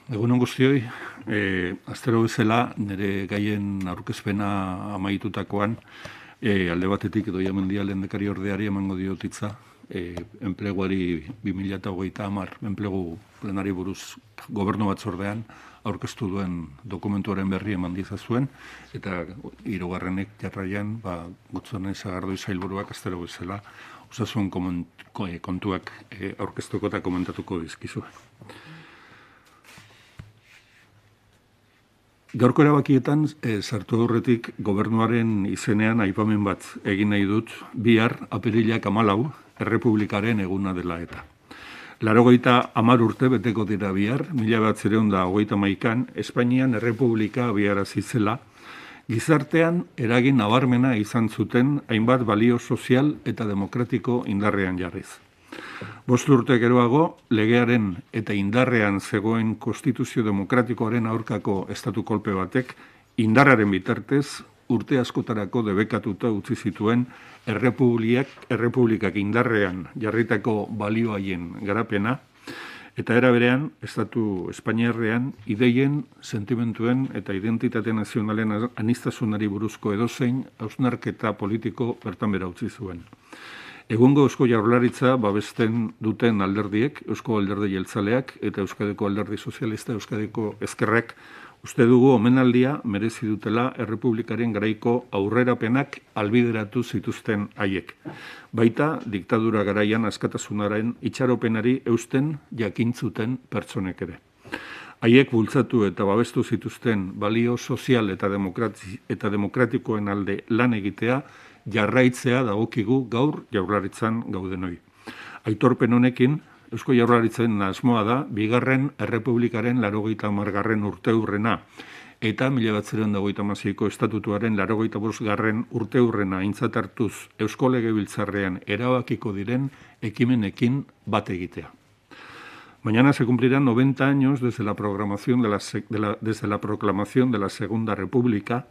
Egunon guztioi, astero bezala nire gaien aurkezpena amaitutakoan, alde batetik Idoia Mendia lehendakari ordeari emango diotitza, enpleguari 2030 enplegu plenari buruz gobernu batzordean aurkeztu duen dokumentuaren berri eman dizazuen, eta hirugarrenek jarraian, Gotzone Sagardui sailburuak astero bezala osasun kontuak aurkeztuko eta komentatuko dizkizue. Gaurko erabakietan, sartu aurretik gobernuaren izenean aipamen bat egin nahi dut, bihar apirilak 14 Errepublikaren eguna dela eta. 80 urte beteko dira bihar, 1931an, Espainian Errepublika abiarazi zela, gizartean eragin nabarmena izan zuten hainbat balio sozial eta demokratiko indarrean jarriz. 5 urte geroago, legearen eta indarrean zegoen konstituzio demokratikoaren aurkako estatu kolpe batek, indarraren bitartez, urte askotarako debekatuta utzi zituen errepublikak indarrean jarritako balioaien garapena, eta era berean, estatu espainiarrean, ideien, sentimentuen eta identitate nazionalen aniztasunari buruzko edozein hausnarketa politiko bertan bera utzi zuen. Egungo Eusko Jaurlaritza babesten duten alderdiek, Eusko Alderdi Jeltzaleak eta Euskadiko Alderdi Sozialista, Euskadiko Ezkerrak, uste dugu omenaldia merezi dutela Errepublikaren garaiko aurrerapenak albideratu zituzten haiek. Baita, diktadura garaian askatasunaren itxaropenari eusten jakintzuten pertsonek ere. Haiek bultzatu eta babestu zituzten balio sozial eta demokratikoen alde lan egitea, jarraitzea dagokigu gaur Jaurlaritzan gaudenoi. Aitorpen honekin, Eusko Jaurlaritzaren asmoa da, bigarren Errepublikaren 80. urteurrena eta 1926ko estatutuaren 85. urteurrena aintzat hartuz Eusko Legebiltzarrean erabakiko diren ekimenekin bat egitea. Mañana se cumplirán 90 años desde la proclamación de la Segunda República,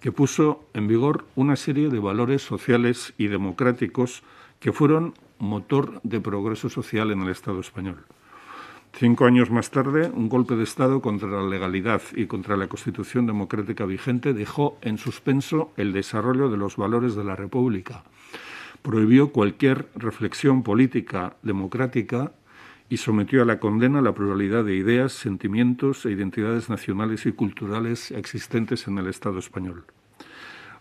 que puso en vigor una serie de valores sociales y democráticos que fueron motor de progreso social en el Estado español. 5 años más tarde, un golpe de Estado contra la legalidad y contra la Constitución democrática vigente dejó en suspenso el desarrollo de los valores de la República. Prohibió cualquier reflexión política democrática y sometió a la condena la pluralidad de ideas, sentimientos e identidades nacionales y culturales existentes en el Estado español.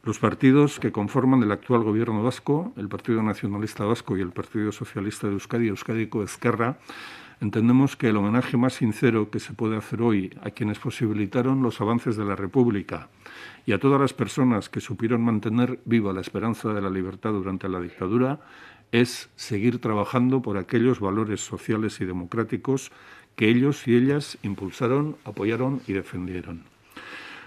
Los partidos que conforman el actual gobierno vasco, el Partido Nacionalista Vasco y el Partido Socialista de Euskadi, Euskadiko Ezkerra, entendemos que el homenaje más sincero que se puede hacer hoy a quienes posibilitaron los avances de la República y a todas las personas que supieron mantener viva la esperanza de la libertad durante la dictadura es seguir trabajando por aquellos valores sociales y democráticos que ellos y ellas impulsaron, apoyaron y defendieron.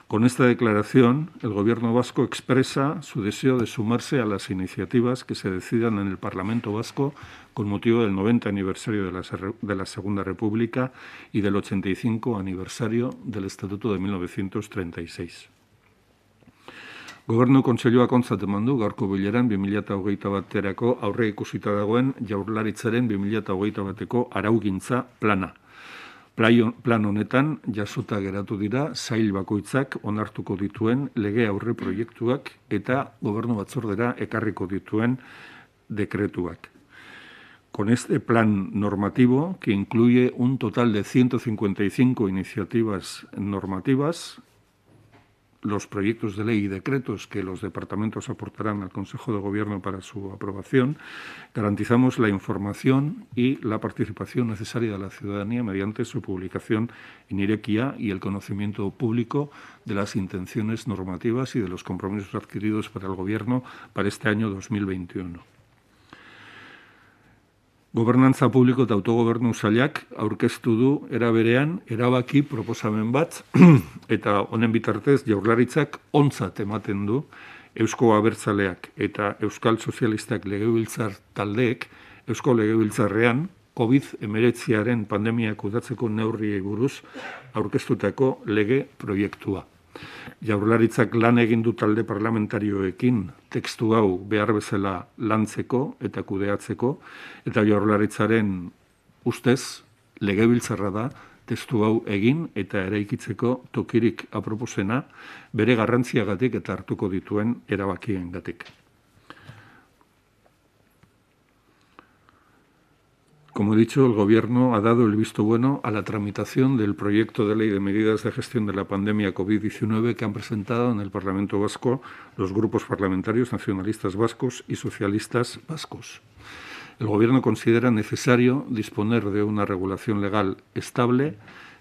Con esta declaración, el Gobierno vasco expresa su deseo de sumarse a las iniciativas que se decidan en el Parlamento vasco con motivo del 90 aniversario de la Segunda República y del 85 aniversario del Estatuto de 1936. Gobernu Kontseiluak ontzat eman du gaurko bileran 2021erako aurre ikusita dagoen Jaurlaritzaren 2021eko araugintza plana. Plan honetan jasota geratu dira sail bakoitzak onartuko dituen lege aurre proiektuak eta gobernu batzordera ekarriko dituen dekretuak. Con este plan normativo, que incluye un total de 155 iniciativas normativas, los proyectos de ley y decretos que los departamentos aportarán al Consejo de Gobierno para su aprobación, garantizamos la información y la participación necesaria de la ciudadanía mediante su publicación en Irekia y el conocimiento público de las intenciones normativas y de los compromisos adquiridos para el Gobierno para este año 2021. Gobernantza publiko eta autogobernu sailak aurkeztu du era berean erabaki proposamen bat eta honen bitartez Jaurlaritzak ontzat ematen du Eusko Abertzaleak eta Euskal Sozialistak legebiltzar taldeek Eusko Legebiltzarrean COVID-19 pandemia kudeatzeko neurriei buruz aurkeztutako lege proiektua. Jaurlaritzak lan egin du talde parlamentarioekin testu hau behar bezala lantzeko eta kudeatzeko, eta Jaurlaritzaren ustez legebiltzarra da testu hau egin eta eraikitzeko tokirik aproposena bere garrantziagatik eta hartuko dituen erabakiengatik. Como he dicho, el Gobierno ha dado el visto bueno a la tramitación del proyecto de ley de medidas de gestión de la pandemia COVID-19 que han presentado en el Parlamento Vasco los grupos parlamentarios nacionalistas vascos y socialistas vascos. El Gobierno considera necesario disponer de una regulación legal estable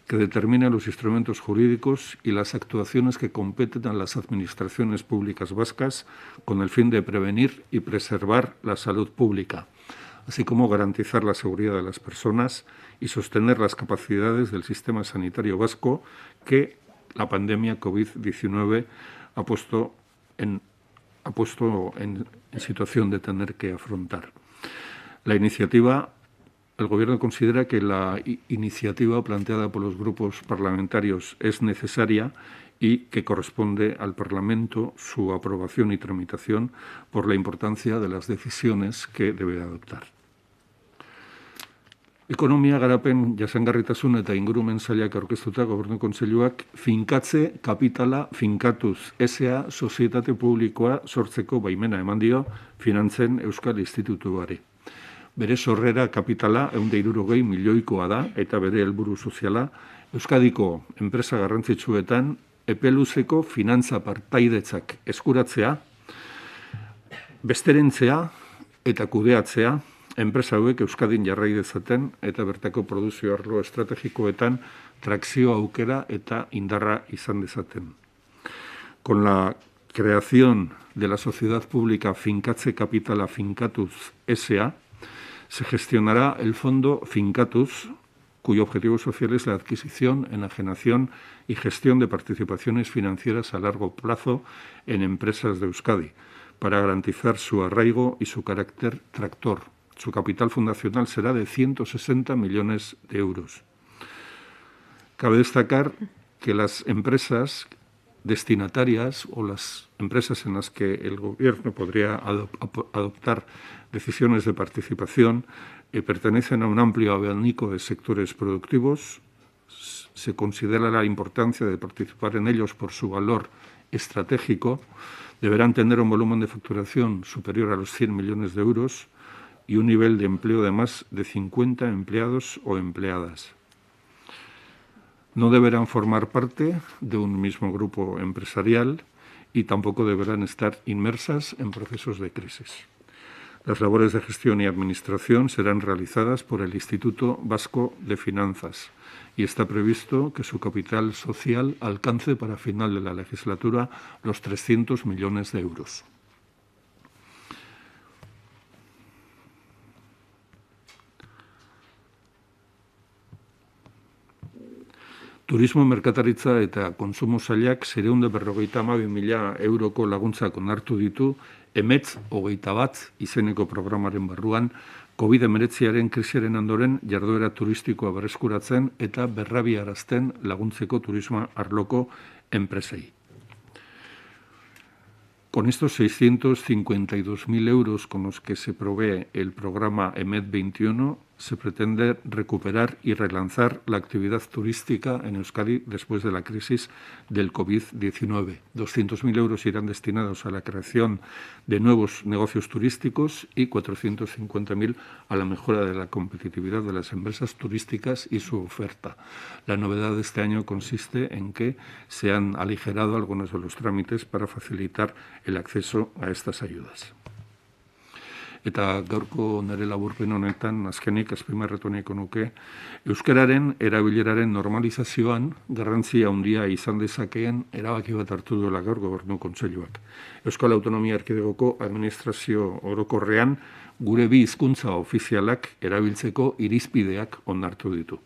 que determine los instrumentos jurídicos y las actuaciones que competen a las administraciones públicas vascas con el fin de prevenir y preservar la salud pública, así como garantizar la seguridad de las personas y sostener las capacidades del sistema sanitario vasco que la pandemia COVID-19 ha puesto en situación de tener que afrontar. El Gobierno considera que la iniciativa planteada por los grupos parlamentarios es necesaria y que corresponde al Parlamento su aprobación y tramitación por la importancia de las decisiones que debe adoptar. Ekonomia garapen jasangarritasun eta ingurumen sailak aurkeztuta Gobernu Kontseiluak finkatze kapitala finkatuz S.A. sozietate publikoa sortzeko baimena eman dio Finantzen Euskal Institutuari. Bere sorrera kapitala 160 milioikoa da eta bere helburu soziala Euskadiko enpresa garrantzitsuetan epeluzeko finantza partaidetzak eskuratzea, besterentzea eta kudeatzea enpresa hauek Euskadin jarrai dezaten eta bertako produzio arlo estrategikoetan trakzio aukera eta indarra izan dezaten. Con la creación de la sociedad pública Finkatze Kapitala Finkatuz S.A., se gestionará el fondo Finkatuz, cuyo objetivo social es la adquisición, enajenación y gestión de participaciones financieras a largo plazo en empresas de Euskadi, para garantizar su arraigo y su carácter tractor. Su capital fundacional será de 160 millones de euros. Cabe destacar que las empresas destinatarias o las empresas en las que el Gobierno podría adoptar decisiones de participación pertenecen a un amplio abanico de sectores productivos. Se considera la importancia de participar en ellos por su valor estratégico. Deberán tener un volumen de facturación superior a los 100 millones de euros y un nivel de empleo de más de 50 empleados o empleadas. No deberán formar parte de un mismo grupo empresarial y tampoco deberán estar inmersas en procesos de crisis. Las labores de gestión y administración serán realizadas por el Instituto Vasco de Finanzas y está previsto que su capital social alcance para final de la legislatura los 300 millones de euros. Turismo, merkataritza eta konsumo sailak 752.000 euroko laguntzak onartu ditu EMETZ 21 izeneko programaren barruan COVID-19 krisiaren ondoren jarduera turistikoa berreskuratzen eta berrabiarazten laguntzeko turismo arloko enpresei. Con estos 652.000 euros con los que se provee el programa EMET 21, se pretende recuperar y relanzar la actividad turística en Euskadi después de la crisis del COVID-19. 200.000 euros irán destinados a la creación de nuevos negocios turísticos y 450.000 a la mejora de la competitividad de las empresas turísticas y su oferta. La novedad de este año consiste en que se han aligerado algunos de los trámites para facilitar el acceso a estas ayudas. Eta gaurko nire laburpen honetan, azkenik azpimarratu nahiko nuke, euskararen erabileraren normalizazioan garrantzia handia izan dezakeen erabaki bat hartu duela gaur Gobernu Kontseiluak. Euskal Autonomia Erkidegoko administrazio orokorrean gure bi hizkuntza ofizialak erabiltzeko irizpideak onartu ditu.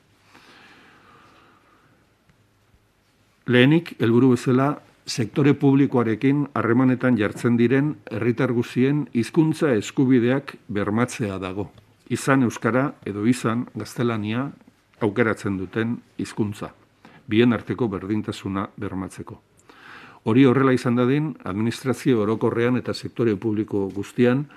Lehenik, helburu bezala, sektore publikoarekin harremanetan jartzen diren herritar guztien hizkuntza eskubideak bermatzea dago. Izan euskara edo izan gaztelania aukeratzen duten hizkuntza, bien arteko berdintasuna bermatzeko. Hori horrela izan dadin, administrazio orokorrean eta sektore publiko guztian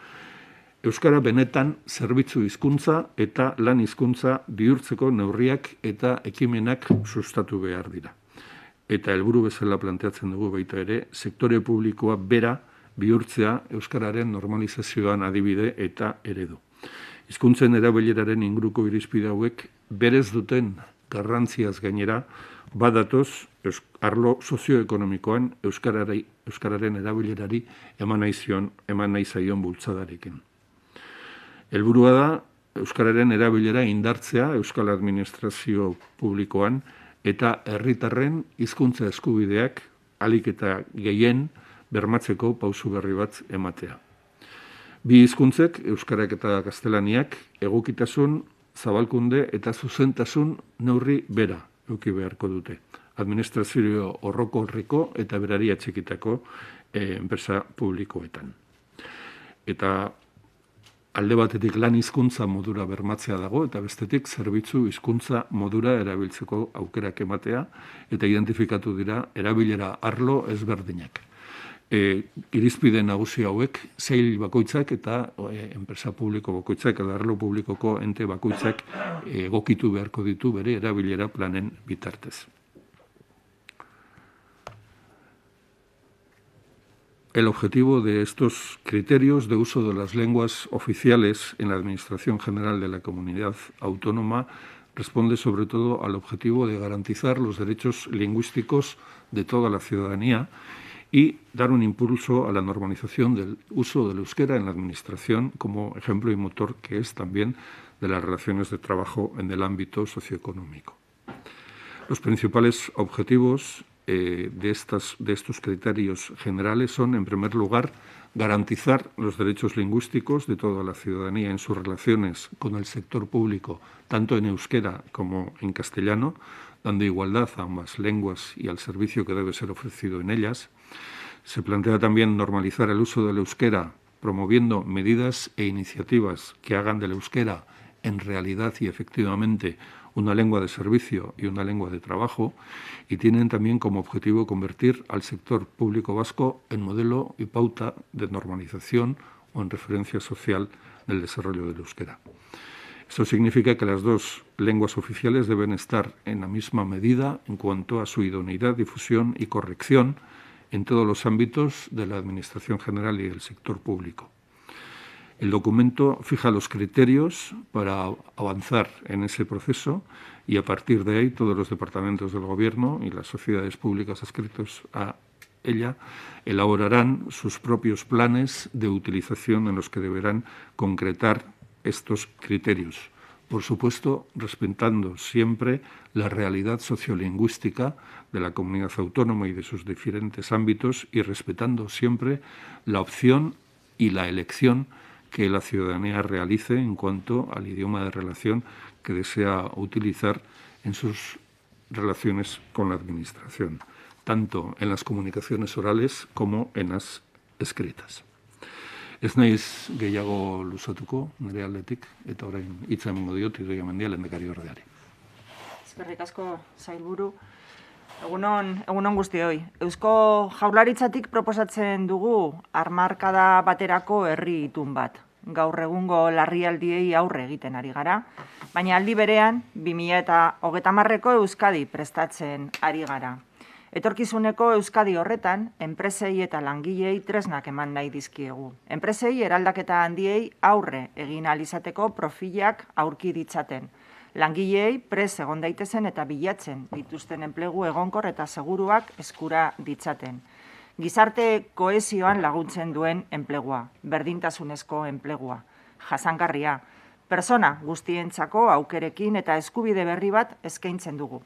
Euskara benetan zerbitzu hizkuntza eta lan hizkuntza bihurtzeko neurriak eta ekimenak sustatu behar dira. Eta helburu bezala planteatzen dugu baita ere, sektore publikoa bera bihurtzea euskararen normalizazioan adibide eta eredu. Hizkuntzen erabileraren inguruko irizpide hauek berez duten garrantziaz gainera badatoz arlo sozioekonomikoan euskararen erabilerari eman nahi zaion bultzadarekin. Helburua da euskararen erabilera indartzea euskal administrazio publikoan eta herritarren hizkuntza eskubideak ahalik eta gehien bermatzeko pausu berri bat ematea. Bi hizkuntzek, euskarak eta gaztelaniak, egokitasun, zabalkunde eta zuzentasun neurri bera eduki beharko dute. Administrazio orokorreko eta berari atxikitako enpresa publikoetan. Eta alde batetik lan hizkuntza modura bermatzea dago eta bestetik zerbitzu hizkuntza modura erabiltzeko aukerak ematea eta identifikatu dira erabilera arlo ezberdinak. Irizpide nagusi hauek sail bakoitzak eta enpresa publiko bakoitzak edo arlo publikoko ente bakoitzak egokitu beharko ditu bere erabilera planen bitartez. El objetivo de estos criterios de uso de las lenguas oficiales en la Administración General de la Comunidad Autónoma responde sobre todo al objetivo de garantizar los derechos lingüísticos de toda la ciudadanía y dar un impulso a la normalización del uso del euskera en la Administración como ejemplo y motor que es también de las relaciones de trabajo en el ámbito socioeconómico. Los principales objetivos de estos criterios generales son, en primer lugar, garantizar los derechos lingüísticos de toda la ciudadanía en sus relaciones con el sector público, tanto en euskera como en castellano, dando igualdad a ambas lenguas y al servicio que debe ser ofrecido en ellas. Se plantea también normalizar el uso del euskera, promoviendo medidas e iniciativas que hagan del euskera en realidad y efectivamente una lengua de servicio y una lengua de trabajo, y tienen también como objetivo convertir al sector público vasco en modelo y pauta de normalización o en referencia social del desarrollo del euskera. Esto significa que las dos lenguas oficiales deben estar en la misma medida en cuanto a su idoneidad, difusión y corrección en todos los ámbitos de la Administración General y del sector público. El documento fija los criterios para avanzar en ese proceso y a partir de ahí todos los departamentos del Gobierno y las sociedades públicas adscritos a ella elaborarán sus propios planes de utilización en los que deberán concretar estos criterios. Por supuesto, respetando siempre la realidad sociolingüística de la comunidad autónoma y de sus diferentes ámbitos y respetando siempre la opción y la elección que la ciudadanía realice en cuanto al idioma de relación que desea utilizar en sus relaciones con la Administración, tanto en las comunicaciones orales como en las escritas. Ez naiz gehiago luzatuko nire aldetik, eta orain hitza emango diot Idoia Mendia lehendakariordeari. Eskerrik asko, sailburu. Egunon guztioi. Eusko Jaurlaritzatik proposatzen dugu hamarkada baterako herri itun bat. Gaur egungo larrialdiei aurre egiten ari gara, baina aldi berean 2030ko Euskadi prestatzen ari gara. Etorkizuneko Euskadi horretan, enpresei eta langilei tresnak eman nahi dizkiegu. Enpresei eraldaketa handiei aurre egin ahal izateko profilak aurki ditzaten. Langilei prest egon daitezen eta bilatzen dituzten enplegu egonkor eta seguruak eskura ditzaten. Gizarte kohesioan laguntzen duen enplegua, berdintasunezko enplegua, jasangarria, persona guztientzako aukerekin eta eskubide berri bat eskaintzen dugu.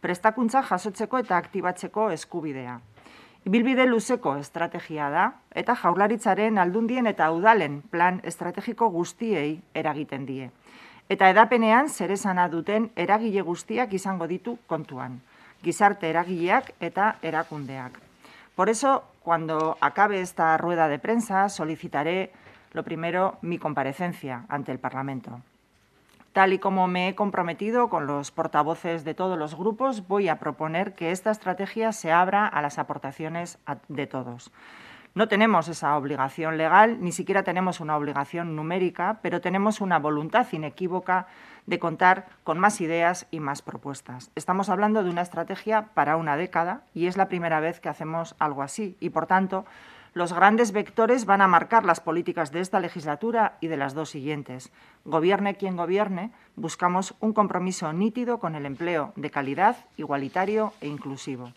Prestakuntza jasotzeko eta aktibatzeko eskubidea. Ibilbide luzeko estrategia da eta Jaurlaritzaren aldundien eta udalen plan estrategiko guztiei eragiten die. Eta edapenean zeresana duten eragile guztiak izango ditu kontuan, gizarte eragileak eta erakundeak. Por eso, cuando acabe esta rueda de prensa, solicitaré, lo primero, mi comparecencia ante el Parlamento. Tal y como me he comprometido con los portavoces de todos los grupos, voy a proponer que esta estrategia se abra a las aportaciones de todos. No tenemos esa obligación legal, ni siquiera tenemos una obligación numérica, pero tenemos una voluntad inequívoca de contar con más ideas y más propuestas. Estamos hablando de una estrategia para una década y es la primera vez que hacemos algo así y, por tanto, los grandes vectores van a marcar las políticas de esta legislatura y de las dos siguientes. Gobierne quien gobierne, buscamos un compromiso nítido con el empleo de calidad, igualitario e inclusivo.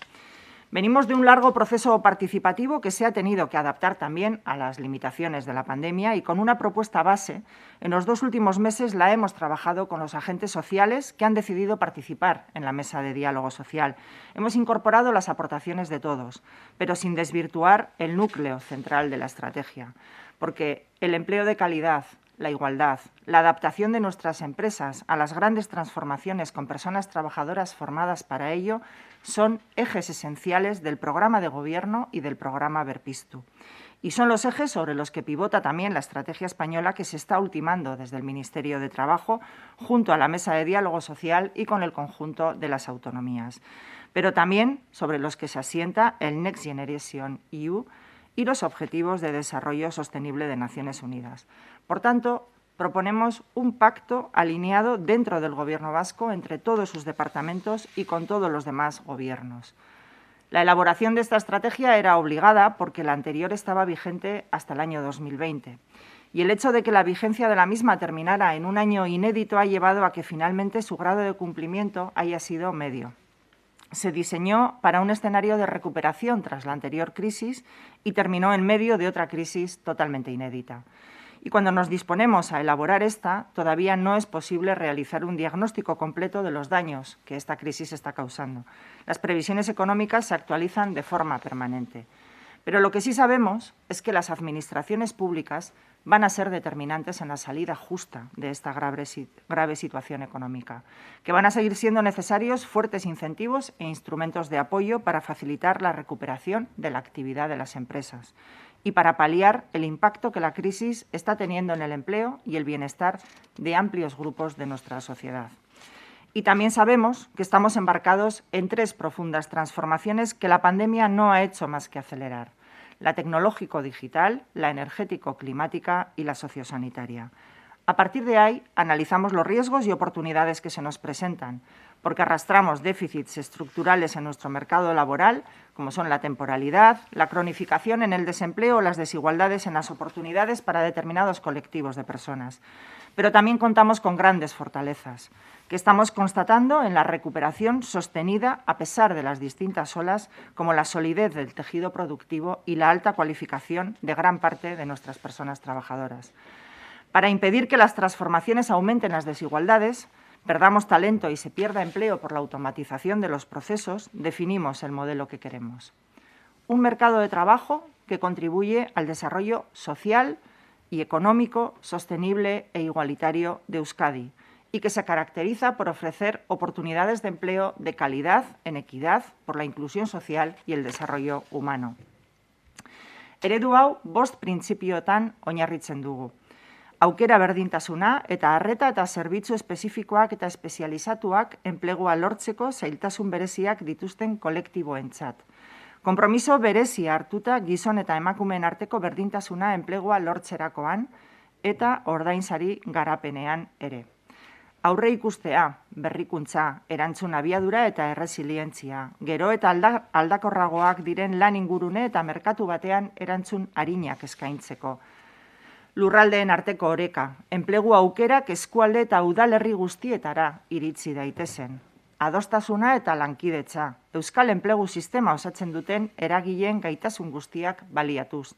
Venimos de un largo proceso participativo que se ha tenido que adaptar también a las limitaciones de la pandemia y con una propuesta base, en los 2 últimos meses la hemos trabajado con los agentes sociales que han decidido participar en la mesa de diálogo social. Hemos incorporado las aportaciones de todos, pero sin desvirtuar el núcleo central de la estrategia, porque el empleo de calidad, la igualdad, la adaptación de nuestras empresas a las grandes transformaciones con personas trabajadoras formadas para ello son ejes esenciales del programa de Gobierno y del programa Berpiztu. Y son los ejes sobre los que pivota también la estrategia española que se está ultimando desde el Ministerio de Trabajo junto a la Mesa de Diálogo Social y con el conjunto de las autonomías. Pero también sobre los que se asienta el Next Generation EU y los Objetivos de Desarrollo Sostenible de Naciones Unidas. Por tanto, proponemos un pacto alineado dentro del Gobierno vasco entre todos sus departamentos y con todos los demás gobiernos. La elaboración de esta estrategia era obligada porque la anterior estaba vigente hasta el año 2020. Y el hecho de que la vigencia de la misma terminara en un año inédito ha llevado a que finalmente su grado de cumplimiento haya sido medio. Se diseñó para un escenario de recuperación tras la anterior crisis y terminó en medio de otra crisis totalmente inédita. Y cuando nos disponemos a elaborar esta, todavía no es posible realizar un diagnóstico completo de los daños que esta crisis está causando. Las previsiones económicas se actualizan de forma permanente. Pero lo que sí sabemos es que las administraciones públicas van a ser determinantes en la salida justa de esta grave situación económica, que van a seguir siendo necesarios fuertes incentivos e instrumentos de apoyo para facilitar la recuperación de la actividad de las empresas y para paliar el impacto que la crisis está teniendo en el empleo y el bienestar de amplios grupos de nuestra sociedad. Y también sabemos que estamos embarcados en 3 profundas transformaciones que la pandemia no ha hecho más que acelerar: la tecnológico-digital, la energético-climática y la sociosanitaria. A partir de ahí, analizamos los riesgos y oportunidades que se nos presentan, porque arrastramos déficits estructurales en nuestro mercado laboral, como son la temporalidad, la cronificación en el desempleo o las desigualdades en las oportunidades para determinados colectivos de personas. Pero también contamos con grandes fortalezas, que estamos constatando en la recuperación sostenida a pesar de las distintas olas, como la solidez del tejido productivo y la alta cualificación de gran parte de nuestras personas trabajadoras. Para impedir que las transformaciones aumenten las desigualdades, perdamos talento y se pierda empleo por la automatización de los procesos, definimos el modelo que queremos. Un mercado de trabajo que contribuye al desarrollo social y económico, sostenible e igualitario de Euskadi y que se caracteriza por ofrecer oportunidades de empleo de calidad, en equidad, por la inclusión social y el desarrollo humano. Eredu hau 5 printzipiotan oinarritzen dugu. Aukera berdintasuna eta arreta eta zerbitzu espezifikoak eta espezializatuak enplegua lortzeko zailtasun bereziak dituzten kolektiboentzat. Konpromiso berezia hartuta gizon eta emakumeen arteko berdintasuna enplegua lortzerakoan eta ordainsari garapenean ere. Aurre ikustea, berrikuntza, erantzun abiadura eta erresilientzia, gero eta aldakorragoak diren lan ingurune eta merkatu batean erantzun arinak eskaintzeko. Lurraldeen arteko oreka, enplegu aukerak eskualde eta udalerri guztietara iritsi daitezen. Adostasuna eta lankidetza, euskal enplegu sistema osatzen duten eragileen gaitasun guztiak baliatuz.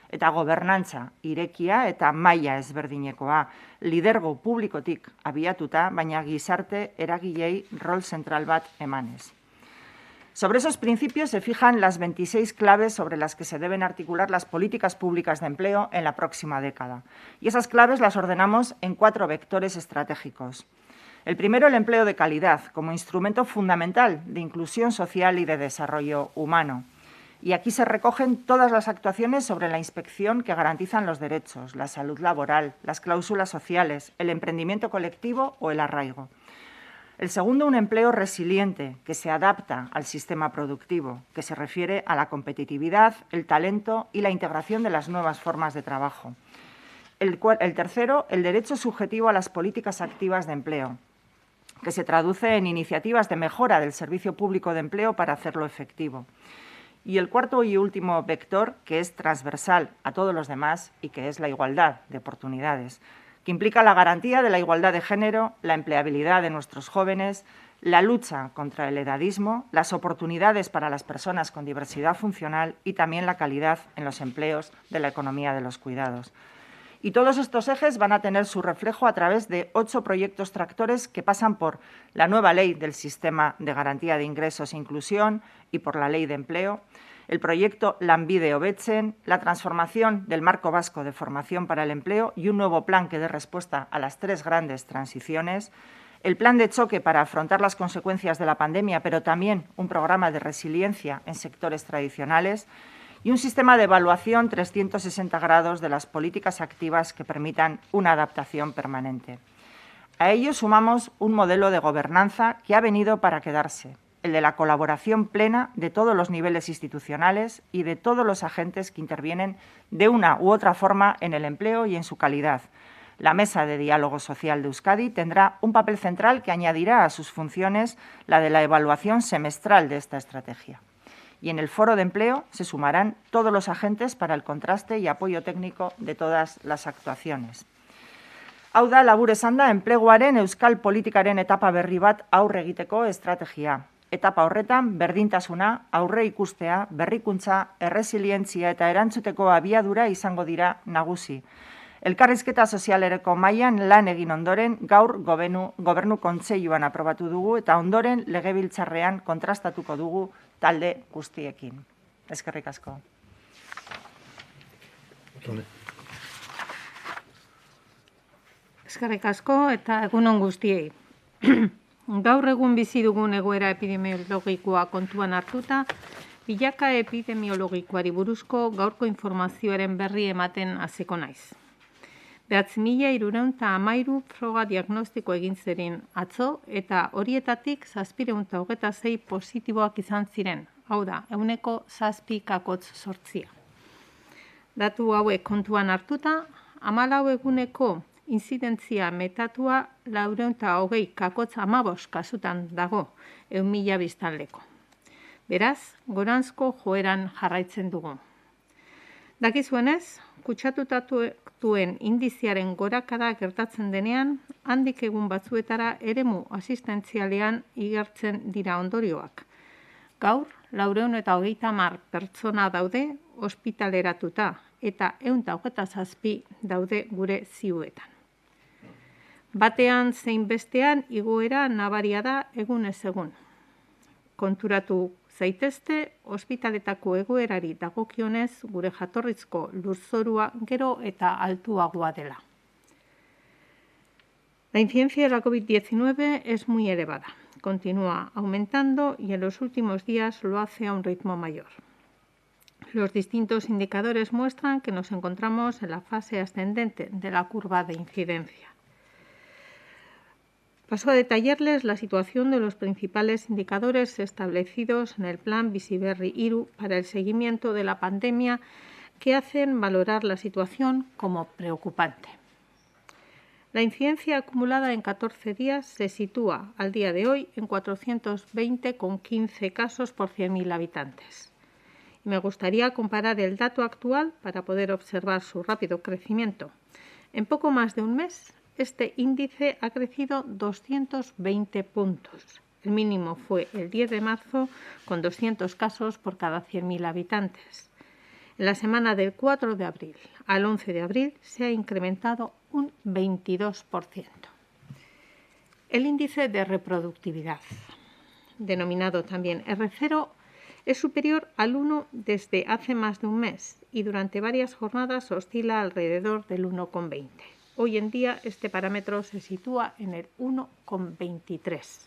Eta gobernantza, irekia eta maila ezberdinekoa, lidergo publikotik abiatuta, baina gizarte eragilei rol zentral bat emanez. Sobre esos principios se fijan las 26 claves sobre las que se deben articular las políticas públicas de empleo en la próxima década. Y esas claves las ordenamos en 4 vectores estratégicos. El primero, el empleo de calidad, como instrumento fundamental de inclusión social y de desarrollo humano. Y aquí se recogen todas las actuaciones sobre la inspección que garantizan los derechos, la salud laboral, las cláusulas sociales, el emprendimiento colectivo o el arraigo. El segundo, un empleo resiliente, que se adapta al sistema productivo, que se refiere a la competitividad, el talento y la integración de las nuevas formas de trabajo. El tercero, el derecho subjetivo a las políticas activas de empleo, que se traduce en iniciativas de mejora del servicio público de empleo para hacerlo efectivo. Y el cuarto y último vector, que es transversal a todos los demás y que es la igualdad de oportunidades, que implica la garantía de la igualdad de género, la empleabilidad de nuestros jóvenes, la lucha contra el edadismo, las oportunidades para las personas con diversidad funcional y también la calidad en los empleos de la economía de los cuidados. Y todos estos ejes van a tener su reflejo a través de 8 proyectos tractores que pasan por la nueva Ley del Sistema de Garantía de Ingresos e Inclusión y por la Ley de Empleo, el proyecto Lanbide Hobetzen, la transformación del Marco Vasco de Formación para el Empleo y un nuevo plan que dé respuesta a las 3 grandes transiciones, el plan de choque para afrontar las consecuencias de la pandemia, pero también un programa de resiliencia en sectores tradicionales y un sistema de evaluación 360 grados de las políticas activas que permitan una adaptación permanente. A ello sumamos un modelo de gobernanza que ha venido para quedarse, el de la colaboración plena de todos los niveles institucionales y de todos los agentes que intervienen de una u otra forma en el empleo y en su calidad. La Mesa de Diálogo Social de Euskadi tendrá un papel central que añadirá a sus funciones la de la evaluación semestral de esta estrategia. Y en el Foro de Empleo se sumarán todos los agentes para el contraste y apoyo técnico de todas las actuaciones. Hau da, labur esanda, enpleguaren euskal politikaren etapa berri bat aurre egiteko estrategia. Etapa horretan, berdintasuna, aurre ikustea, berrikuntza, erresilientzia eta erantzuteko abiadura izango dira nagusi. Elkarrizketa sozialerako mailan lan egin ondoren, gaur gobernu kontseiluan aprobatu dugu eta ondoren legebiltzarrean kontrastatuko dugu talde guztiekin. Eskerrik asko. Eskerrik asko eta egunon guztiei. Gaur egun bizi dugun egoera epidemiologikoa kontuan hartuta, bilaka epidemiologikoari buruzko gaurko informazioaren berri ematen hasiko naiz. 9.313 froga diagnostiko egin ziren atzo eta horietatik 726 positiboak izan ziren, hau da, 7,8%. Datu hauek kontuan hartuta, 14 eguneko inzidentzia metatua 420,15 kasutan dago 1.000 biztanleko. Beraz, goranzko joeran jarraitzen dugu. Dakizuenez, kutsatutatuen indiziaren gorakada gertatzen denean, handik egun batzuetara eremu asistentzialean igertzen dira ondorioak. Gaur, 430 pertsona daude ospitaleratuta eta 127 daude gure ziuetan. Batean zein bestean igoera nabaria da egunez egun. Konturatu zaitezte, ospitaletako egoerari dagokionez gure jatorrizko lurzorua gero eta altuagoa dela. La incidencia de la COVID-19 es muy elevada. Continúa aumentando y en los últimos días lo hace a un ritmo mayor. Los distintos indicadores muestran que nos encontramos en la fase ascendente de la curva de incidencia. Paso a detallarles la situación de los principales indicadores establecidos en el Plan Bizi Berri 3 para el seguimiento de la pandemia que hacen valorar la situación como preocupante. La incidencia acumulada en 14 días se sitúa al día de hoy en 420,15 casos por 100.000 habitantes. Me gustaría comparar el dato actual para poder observar su rápido crecimiento. En poco más de un mes, este índice ha crecido 220 puntos. El mínimo fue el 10 de marzo, con 200 casos por cada 100.000 habitantes. En la semana del 4 de abril al 11 de abril se ha incrementado un 22%. El índice de reproductividad, denominado también R0, es superior al 1 desde hace más de un mes y durante varias jornadas oscila alrededor del 1,20. Hoy en día este parámetro se sitúa en el 1,23.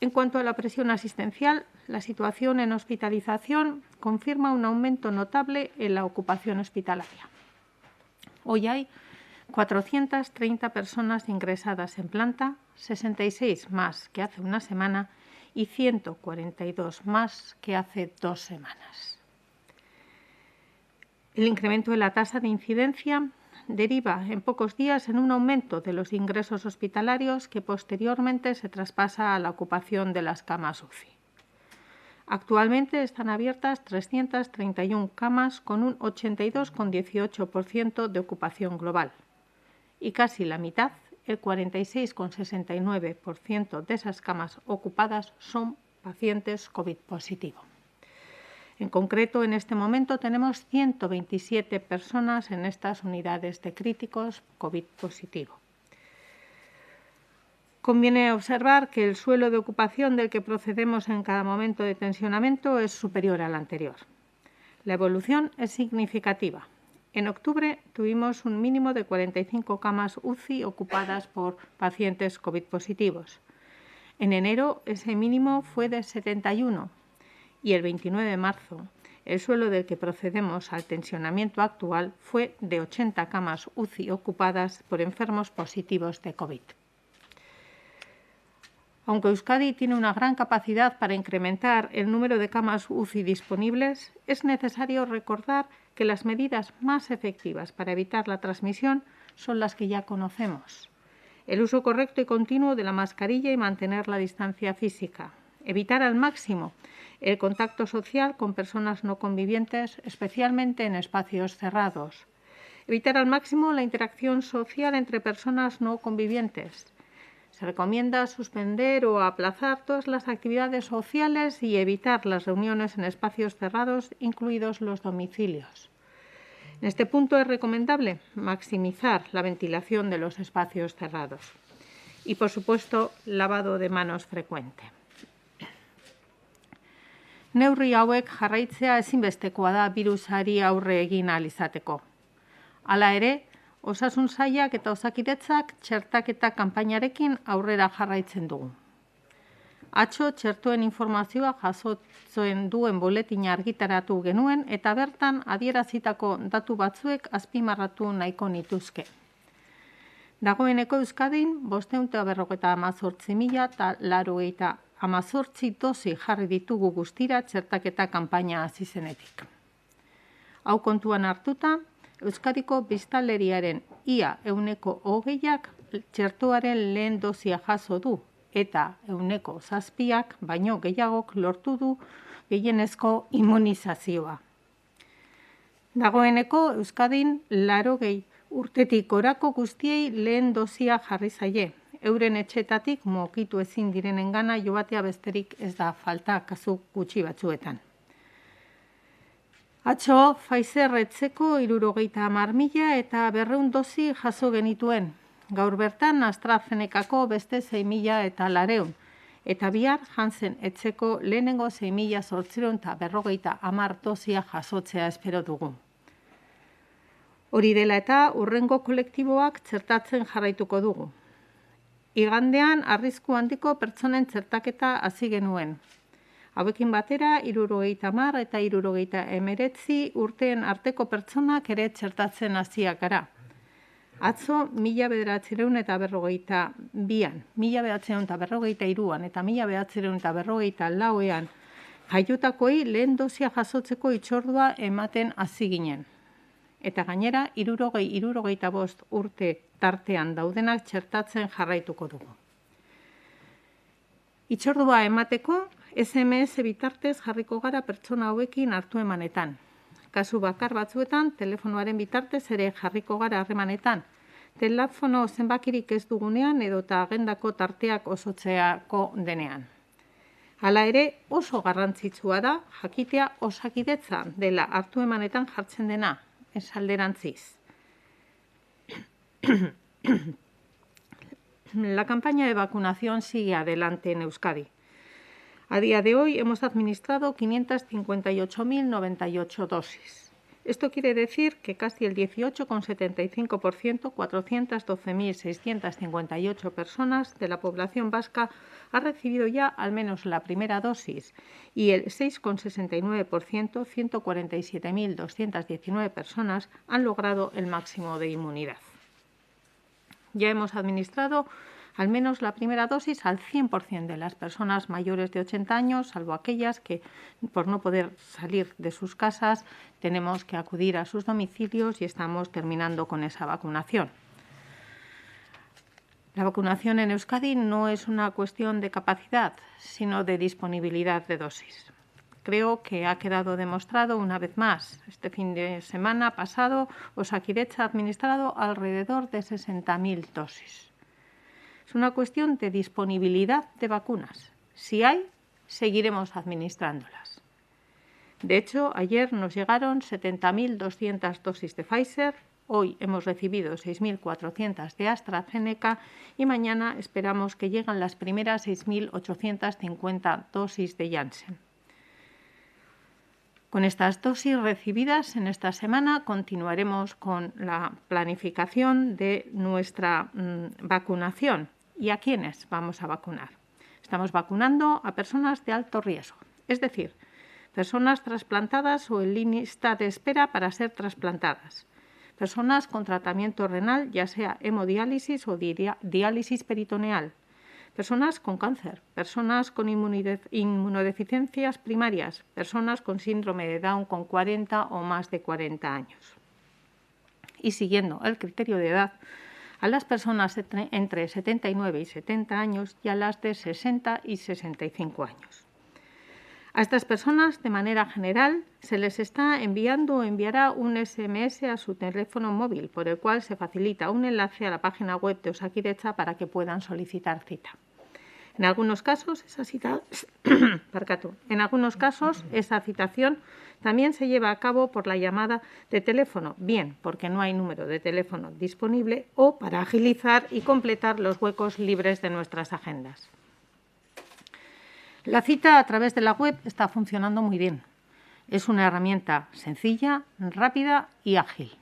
En cuanto a la presión asistencial, la situación en hospitalización confirma un aumento notable en la ocupación hospitalaria. Hoy hay 430 personas ingresadas en planta, 66 más que hace una semana y 142 más que hace 2 semanas. El incremento de la tasa de incidencia deriva en pocos días en un aumento de los ingresos hospitalarios que posteriormente se traspasa a la ocupación de las camas UCI. Actualmente están abiertas 331 camas con un 82,18% de ocupación global y casi la mitad, el 46,69% de esas camas ocupadas son pacientes COVID positivo. En concreto, en este momento tenemos 127 personas en estas unidades de críticos COVID positivo. Conviene observar que el suelo de ocupación del que procedemos en cada momento de tensionamiento es superior al anterior. La evolución es significativa. En octubre tuvimos un mínimo de 45 camas UCI ocupadas por pacientes COVID positivos. En enero ese mínimo fue de 71 y el 29 de marzo el suelo del que procedemos al tensionamiento actual fue de 80 camas UCI ocupadas por enfermos positivos de COVID. Aunque Euskadi tiene una gran capacidad para incrementar el número de camas UCI disponibles, es necesario recordar que las medidas más efectivas para evitar la transmisión son las que ya conocemos. El uso correcto y continuo de la mascarilla y mantener la distancia física. Evitar al máximo el contacto social con personas no convivientes, especialmente en espacios cerrados. Evitar al máximo la interacción social entre personas no convivientes. Se recomienda suspender o aplazar todas las actividades sociales y evitar las reuniones en espacios cerrados, incluidos los domicilios. En este punto es recomendable maximizar la ventilación de los espacios cerrados y, por supuesto, lavado de manos frecuente. Neurri hauek jarraitzea ezinbestekoa da birusari aurre egin ahal izateko. Hala ere, Osasun Sailak eta Osakidetzak txertaketa kanpainarekin aurrera jarraitzen dugu. Atzo txertoen informazioa jasotzen duen boletina argitaratu genuen eta bertan adierazitako datu batzuek azpimarratu nahiko nituzke. Dagoeneko Euskadin 558.088 dosi jarri ditugu guztira txertaketa kanpaina hasi zenetik. Hau kontuan hartuta, Euskadiko biztanleriaren ia 20%ak txertoaren lehen dosia jaso du eta 7%ak baino gehiagok lortu du gehienezko immunizazioa. Dagoeneko Euskadin 80 urtetik gorako guztiei lehen dosia jarri zaie. Euren etxetatik mugitu ezin direnengana joatea besterik ez da falta kasu gutxi batzuetan. Atzo, Pfizer etzeko 70.000 eta 200 dosi jaso genituen. Gaur bertan AstraZenecako beste 6.000 eta 400. Eta bihar Janssen etzeko lehenengo 6.850 dosia jasotzea espero dugu. Hori dela eta hurrengo kolektiboak txertatzen jarraituko dugu. Igandean arrisku handiko pertsonen txertaketa hasi genuen. Hauekin batera 70 eta 79 urteen arteko pertsonak ere txertatzen hasiak gara. Atzo 1942an, 1943an eta 1944an jaiotako lehen dosia jasotzeko hitzordua ematen hasi ginen. Eta gainera 65 urte tartean daudenak txertatzen jarraituko dugu. Hitzordua emateko SMS bitartez jarriko gara pertsona hauekin hartu emanetan. Kasu bakar batzuetan, telefonoaren bitartez ere jarriko gara harremanetan. Telefono zenbakirik ez dugunean edota agendako tarteak osotzeako denean. Hala ere, oso garrantzitsua da jakitea Osakidetza dela hartu emanetan jartzen dena, ez alderantziz. La campaña de vacunación sigue adelante en Euskadi. A día de hoy hemos administrado 558.098 dosis. Esto quiere decir que casi el 18,75%, 412.658 personas de la población vasca ha recibido ya al menos la primera dosis y el 6,69%, 147.219 personas han logrado el máximo de inmunidad. Ya hemos administrado al menos la primera dosis al 100% de las personas mayores de 80 años, salvo aquellas que, por no poder salir de sus casas, tenemos que acudir a sus domicilios y estamos terminando con esa vacunación. La vacunación en Euskadi no es una cuestión de capacidad, sino de disponibilidad de dosis. Creo que ha quedado demostrado una vez más. Este fin de semana pasado, Osakidetza ha administrado alrededor de 60.000 dosis. Es una cuestión de disponibilidad de vacunas. Si hay, seguiremos administrándolas. De hecho, ayer nos llegaron 70.200 dosis de Pfizer, hoy hemos recibido 6.400 de AstraZeneca y mañana esperamos que lleguen las primeras 6.850 dosis de Janssen. Con estas dosis recibidas en esta semana continuaremos con la planificación de nuestra vacunación. ¿Y a quiénes vamos a vacunar? Estamos vacunando a personas de alto riesgo, es decir, personas trasplantadas o en lista de espera para ser trasplantadas, personas con tratamiento renal, ya sea hemodiálisis o diálisis peritoneal, personas con cáncer, personas con inmunodeficiencias primarias, personas con síndrome de Down con 40 o más de 40 años. Y siguiendo el criterio de edad, a las personas entre 79 y 70 años y a las de 60 y 65 años. A estas personas, de manera general, se les está enviando o enviará un SMS a su teléfono móvil, por el cual se facilita un enlace a la página web de Osakidetza para que puedan solicitar cita. En algunos casos, esa citación también se lleva a cabo por la llamada de teléfono, bien porque no hay número de teléfono disponible o para agilizar y completar los huecos libres de nuestras agendas. La cita a través de la web está funcionando muy bien. Es una herramienta sencilla, rápida y ágil.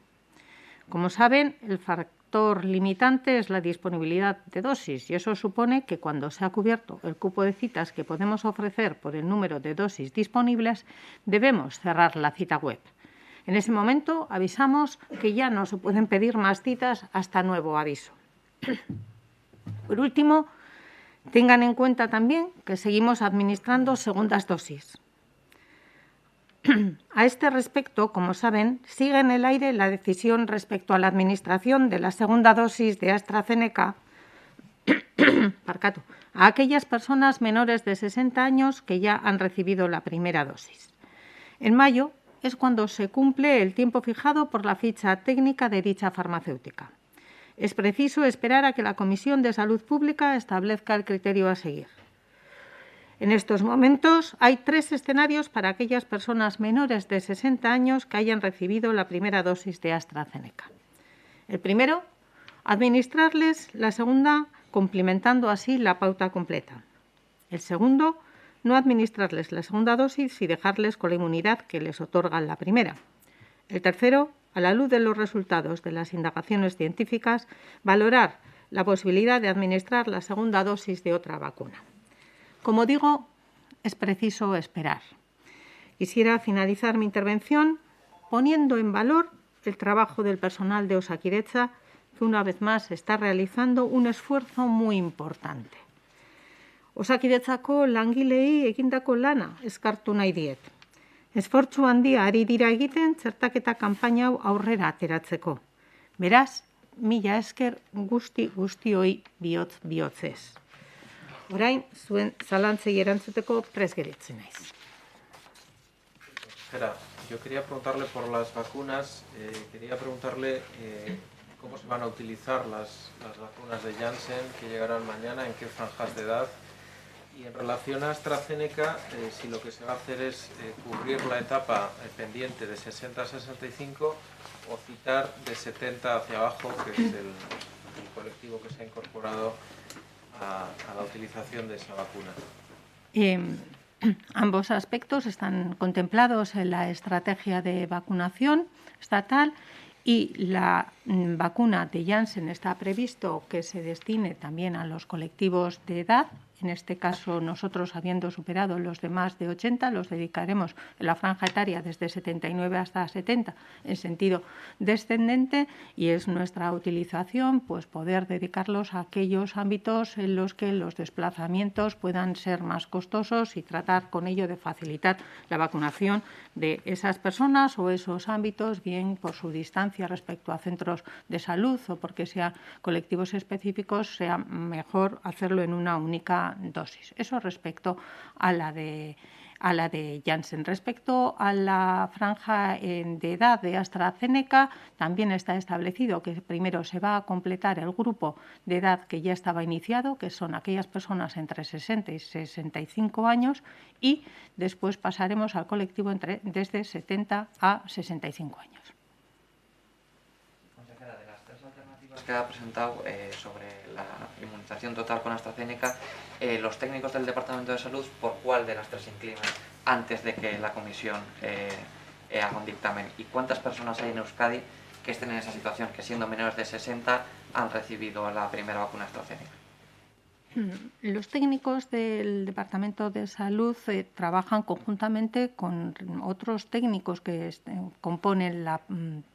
Como saben, el factor limitante es la disponibilidad de dosis y eso supone que cuando se ha cubierto el cupo de citas que podemos ofrecer por el número de dosis disponibles, debemos cerrar la cita web. En ese momento avisamos que ya no se pueden pedir más citas hasta nuevo aviso. Por último, tengan en cuenta también que seguimos administrando segundas dosis. A este respecto, como saben, sigue en el aire la decisión respecto a la administración de la segunda dosis de AstraZeneca a aquellas personas menores de 60 años que ya han recibido la primera dosis. En mayo es cuando se cumple el tiempo fijado por la ficha técnica de dicha farmacéutica. Es preciso esperar a que la Comisión de Salud Pública establezca el criterio a seguir. En estos momentos hay 3 escenarios para aquellas personas menores de 60 años que hayan recibido la primera dosis de AstraZeneca. El primero, administrarles la segunda complementando así la pauta completa. El segundo, no administrarles la segunda dosis y dejarles con la inmunidad que les otorga la primera. El tercero, a la luz de los resultados de las indagaciones científicas, valorar la posibilidad de administrar la segunda dosis de otra vacuna. Como digo, es preciso esperar. Quisiera finalizar mi intervención poniendo en valor el trabajo del personal de Osakidetza, que una vez más está realizando un esfuerzo muy importante. Osakidetzako langileei egindako lana eskartu nahi diet. Esfortzu handia ari dira egiten txertaketa kanpaina hau aurrera ateratzeko. Beraz, mila esker guztioi bihotzez. Orain, zuen zalantzei erantzuteko prest geratzen naiz. Yo quería preguntarle por las vacunas, quería preguntarle cómo se van a utilizar las vacunas de Janssen que llegarán mañana, en qué franjas de edad. Y en relación a AstraZeneca, si lo que se va a hacer es cubrir la etapa pendiente de 60 a 65 o citar de 70 hacia abajo, que es el colectivo que se ha incorporado a la utilización de esa vacuna. Ambos aspectos están contemplados en la estrategia de vacunación estatal y la vacuna de Janssen está previsto que se destine también a los colectivos de edad en este caso nosotros habiendo superado los de más de 80, los dedicaremos en la franja etaria desde 79 hasta 70 en sentido descendente, y es nuestra utilización pues poder dedicarlos a aquellos ámbitos en los que los desplazamientos puedan ser más costosos y tratar con ello de facilitar la vacunación de esas personas o esos ámbitos, bien por su distancia respecto a centros de salud o porque sean colectivos específicos, sea mejor hacerlo en una única dosis. Eso respecto a la de Janssen. Respecto a la franja de edad de AstraZeneca, también está establecido que primero se va a completar el grupo de edad que ya estaba iniciado, que son aquellas personas entre 60 y 65 años, y después pasaremos al colectivo desde 70 a 65 años. Consejera, de las tres alternativas que ha presentado sobre la inmunización total con AstraZeneca, los técnicos del Departamento de Salud, ¿por cuál de las tres se inclinan antes de que la comisión haga un dictamen? ¿Y cuántas personas hay en Euskadi que estén en esa situación, que siendo menores de 60 han recibido la primera vacuna AstraZeneca? Los técnicos del Departamento de Salud trabajan conjuntamente con otros técnicos que componen la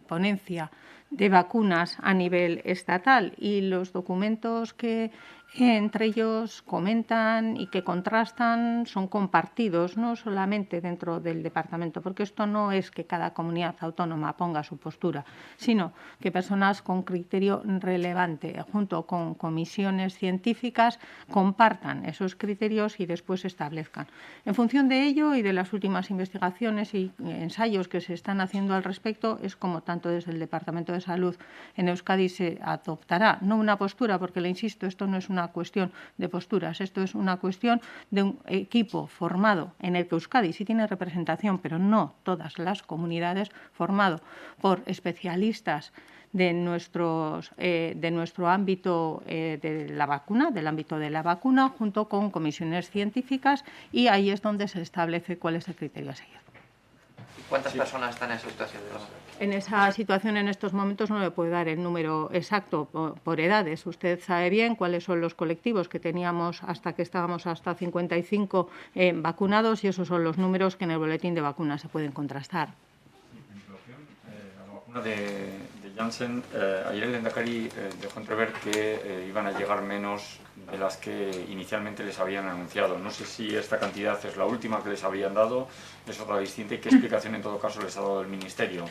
ponencia de vacunas a nivel estatal, y los documentos que entre ellos comentan y que contrastan son compartidos, no solamente dentro del departamento, porque esto no es que cada comunidad autónoma ponga su postura, sino que personas con criterio relevante, junto con comisiones científicas, compartan esos criterios y después establezcan. En función de ello y de las últimas investigaciones y ensayos que se están haciendo al respecto, es como tanto desde el Departamento de Salud en Euskadi se adoptará, no una postura, porque le insisto, esto no es una cuestión de posturas, esto es una cuestión de un equipo formado en el que Euskadi sí tiene representación, pero no todas las comunidades, formado por especialistas de nuestro ámbito de la vacuna, del ámbito de la vacuna, junto con comisiones científicas, y ahí es donde se establece cuál es el criterio a seguir. ¿Cuántas personas están en esa situación? En esa situación en estos momentos no le puedo dar el número exacto por edades. Usted sabe bien cuáles son los colectivos que teníamos hasta que estábamos hasta 55 vacunados, y esos son los números que en el boletín de vacunas se pueden contrastar. En relación a la vacuna de Janssen, ayer el Lehendakari dejó entrever que iban a llegar menos de las que inicialmente les habían anunciado. No sé si esta cantidad es la última que les habían dado, es otra distinta, y qué explicación en todo caso les ha dado el Ministerio.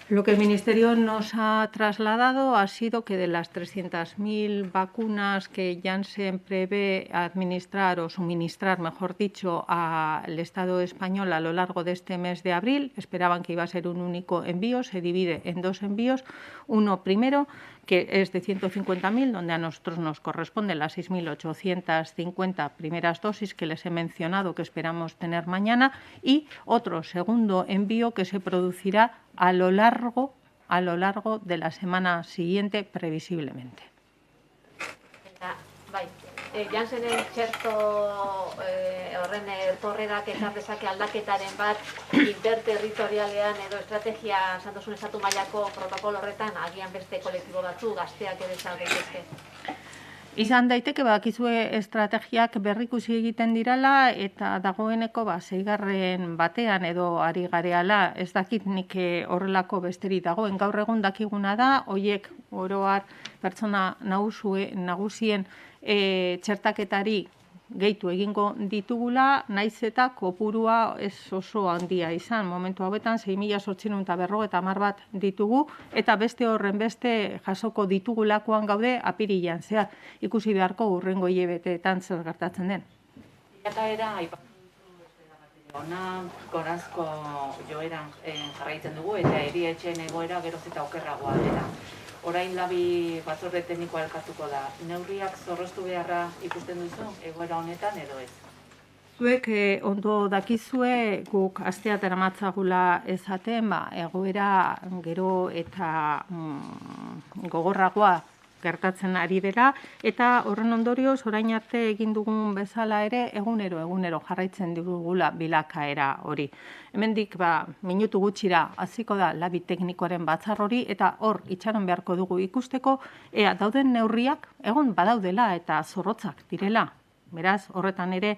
Lo que el Ministerio nos ha trasladado ha sido que de las 300.000 vacunas que Janssen prevé administrar o suministrar, mejor dicho, al Estado español a lo largo de este mes de abril, esperaban que iba a ser un único envío, se divide en dos envíos. Uno primero, que es de 150.000, donde a nosotros nos corresponden las 6.850 primeras dosis que les he mencionado que esperamos tener mañana, y otro segundo envío que se producirá a lo largo de la semana siguiente, previsiblemente. Janssenen txerto horren etorrerak ekar dezake aldaketaren bat interterritorialean edo estrategia esan duzun estatu mailako protokolo horretan, agian beste kolektibo batzu gazteak ere izan daitezke. Izan daiteke badakizue estrategiak berrikusi egiten dirala, eta dagoeneko 6. batean edo ari gareala, ez dakit nik horrelako besterik dagoen. Gaur egun dakiguna da, hoiek oro har pertsona nagusien txertaketari gehitu egingo ditugula, naiz eta kopurua ez oso handia izan. Momentu hauetan 6.850 bat ditugu, eta beste horren beste jasoko ditugulakoan gaude apirilean zehar. Ikusi beharko hurrengo hilabeteetan zer gertatzen den. Bilakaera aipatu ona gorazko joeran jarraitzen dugu, eta erietxeen egoera geroz eta okerragoa dela. Orain labi batzorde teknikoa elkartuko da. Neurriak zorroztu beharra ikusten duzu egoera honetan edo ez? Zuek ondo dakizue guk astea daramatzagula esaten, egoera gero eta gogorragoa gertatzen ari dela, eta horren ondorioz orain arte egin dugun bezala ere egunero jarraitzen dugula bilakaera hori. Hemendik minutu gutxira hasiko da labi teknikoaren batzar hori, eta hor itxaron beharko dugu ikusteko ea dauden neurriak egon badaudela eta zorrotzak direla. Beraz, horretan ere,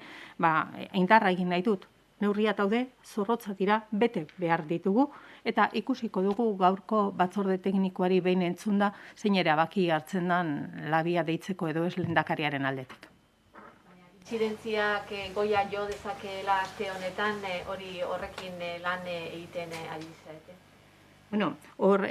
indarra egin nahi dut. Neurriak daude, zorrotzak dira, bete behar ditugu, eta ikusiko dugu gaurko batzorde teknikoari behin entzunda zein erabaki hartzen den labia deitzeko edo ez lehendakariaren aldetik. Intzidentziak goia jo dezakeela aste honetan, hori horrekin lan egiten ari zarete? Bueno, hor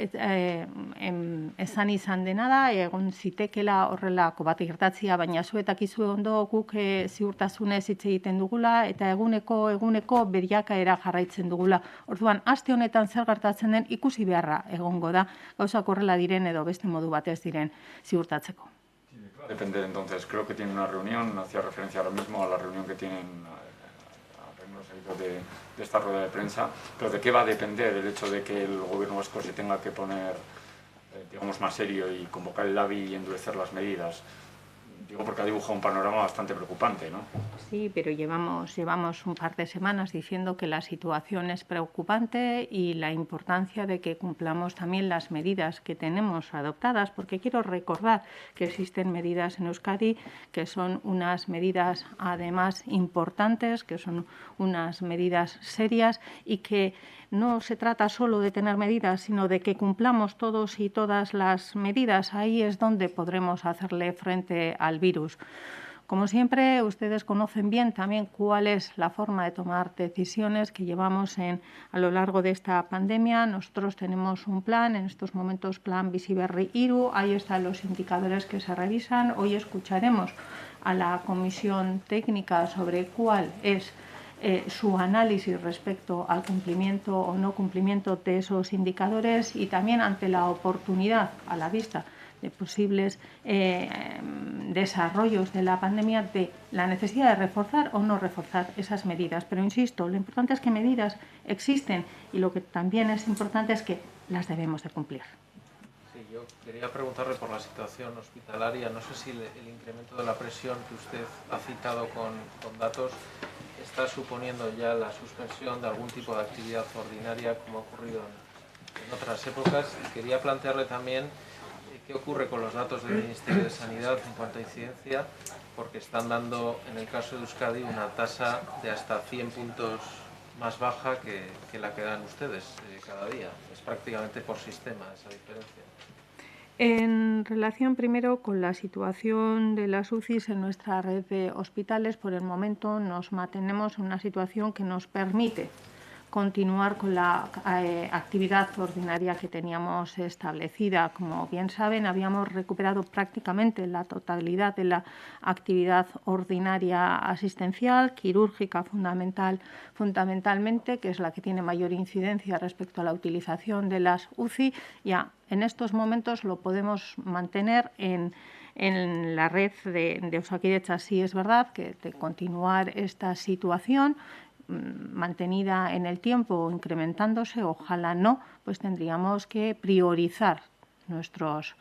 esan izan dena da, egon zitekela horrelako bat gertatzea, baina zuetak izue ondo guk ziurtasunez hitz egiten dugula eta eguneko bilakaera jarraitzen dugula. Orduan, aste honetan zer gertatzen den ikusi beharra egongo da, gauzak horrela diren edo beste modu batez diren ziurtatzeko. Depende, entonces, creo que tiene una reunión, hacía referencia ahora mismo a la reunión que tienen de esta rueda de prensa, pero ¿de qué va a depender el hecho de que el gobierno vasco se tenga que poner, digamos, más serio y convocar el LABI y endurecer las medidas? Digo porque ha dibujado un panorama bastante preocupante, ¿no? Sí, pero llevamos un par de semanas diciendo que la situación es preocupante y la importancia de que cumplamos también las medidas que tenemos adoptadas, porque quiero recordar que existen medidas en Euskadi que son unas medidas además importantes, que son unas medidas serias y que no se trata solo de tener medidas, sino de que cumplamos todos y todas las medidas. Ahí es donde podremos hacerle frente al virus. Como siempre, ustedes conocen bien también cuál es la forma de tomar decisiones que llevamos a lo largo de esta pandemia. Nosotros tenemos un plan, en estos momentos plan Bizi Berri Hiru, ahí están los indicadores que se revisan. Hoy escucharemos a la comisión técnica sobre cuál es su análisis respecto al cumplimiento o no cumplimiento de esos indicadores y también ante la oportunidad a la vista de posibles desarrollos de la pandemia, de la necesidad de reforzar o no reforzar esas medidas. Pero insisto, lo importante es que medidas existen y lo que también es importante es que las debemos de cumplir. Sí, yo quería preguntarle por la situación hospitalaria. No sé si el incremento de la presión que usted ha citado con datos está suponiendo ya la suspensión de algún tipo de actividad ordinaria como ha ocurrido en otras épocas. Y quería plantearle también qué ocurre con los datos del Ministerio de Sanidad en cuanto a incidencia, porque están dando, en el caso de Euskadi, una tasa de hasta 100 puntos más baja que la que dan ustedes cada día. Es prácticamente por sistema esa diferencia. En relación primero con la situación de las UCIs en nuestra red de hospitales, por el momento nos mantenemos en una situación que nos permite continuar con la actividad ordinaria que teníamos establecida. Como bien saben, habíamos recuperado prácticamente la totalidad de la actividad ordinaria asistencial, quirúrgica fundamentalmente, que es la que tiene mayor incidencia respecto a la utilización de las UCI. Ya en estos momentos lo podemos mantener en la red de Osakidetza. Sí es verdad que de continuar esta situación mantenida en el tiempo o incrementándose, ojalá no, pues tendríamos que priorizar nuestras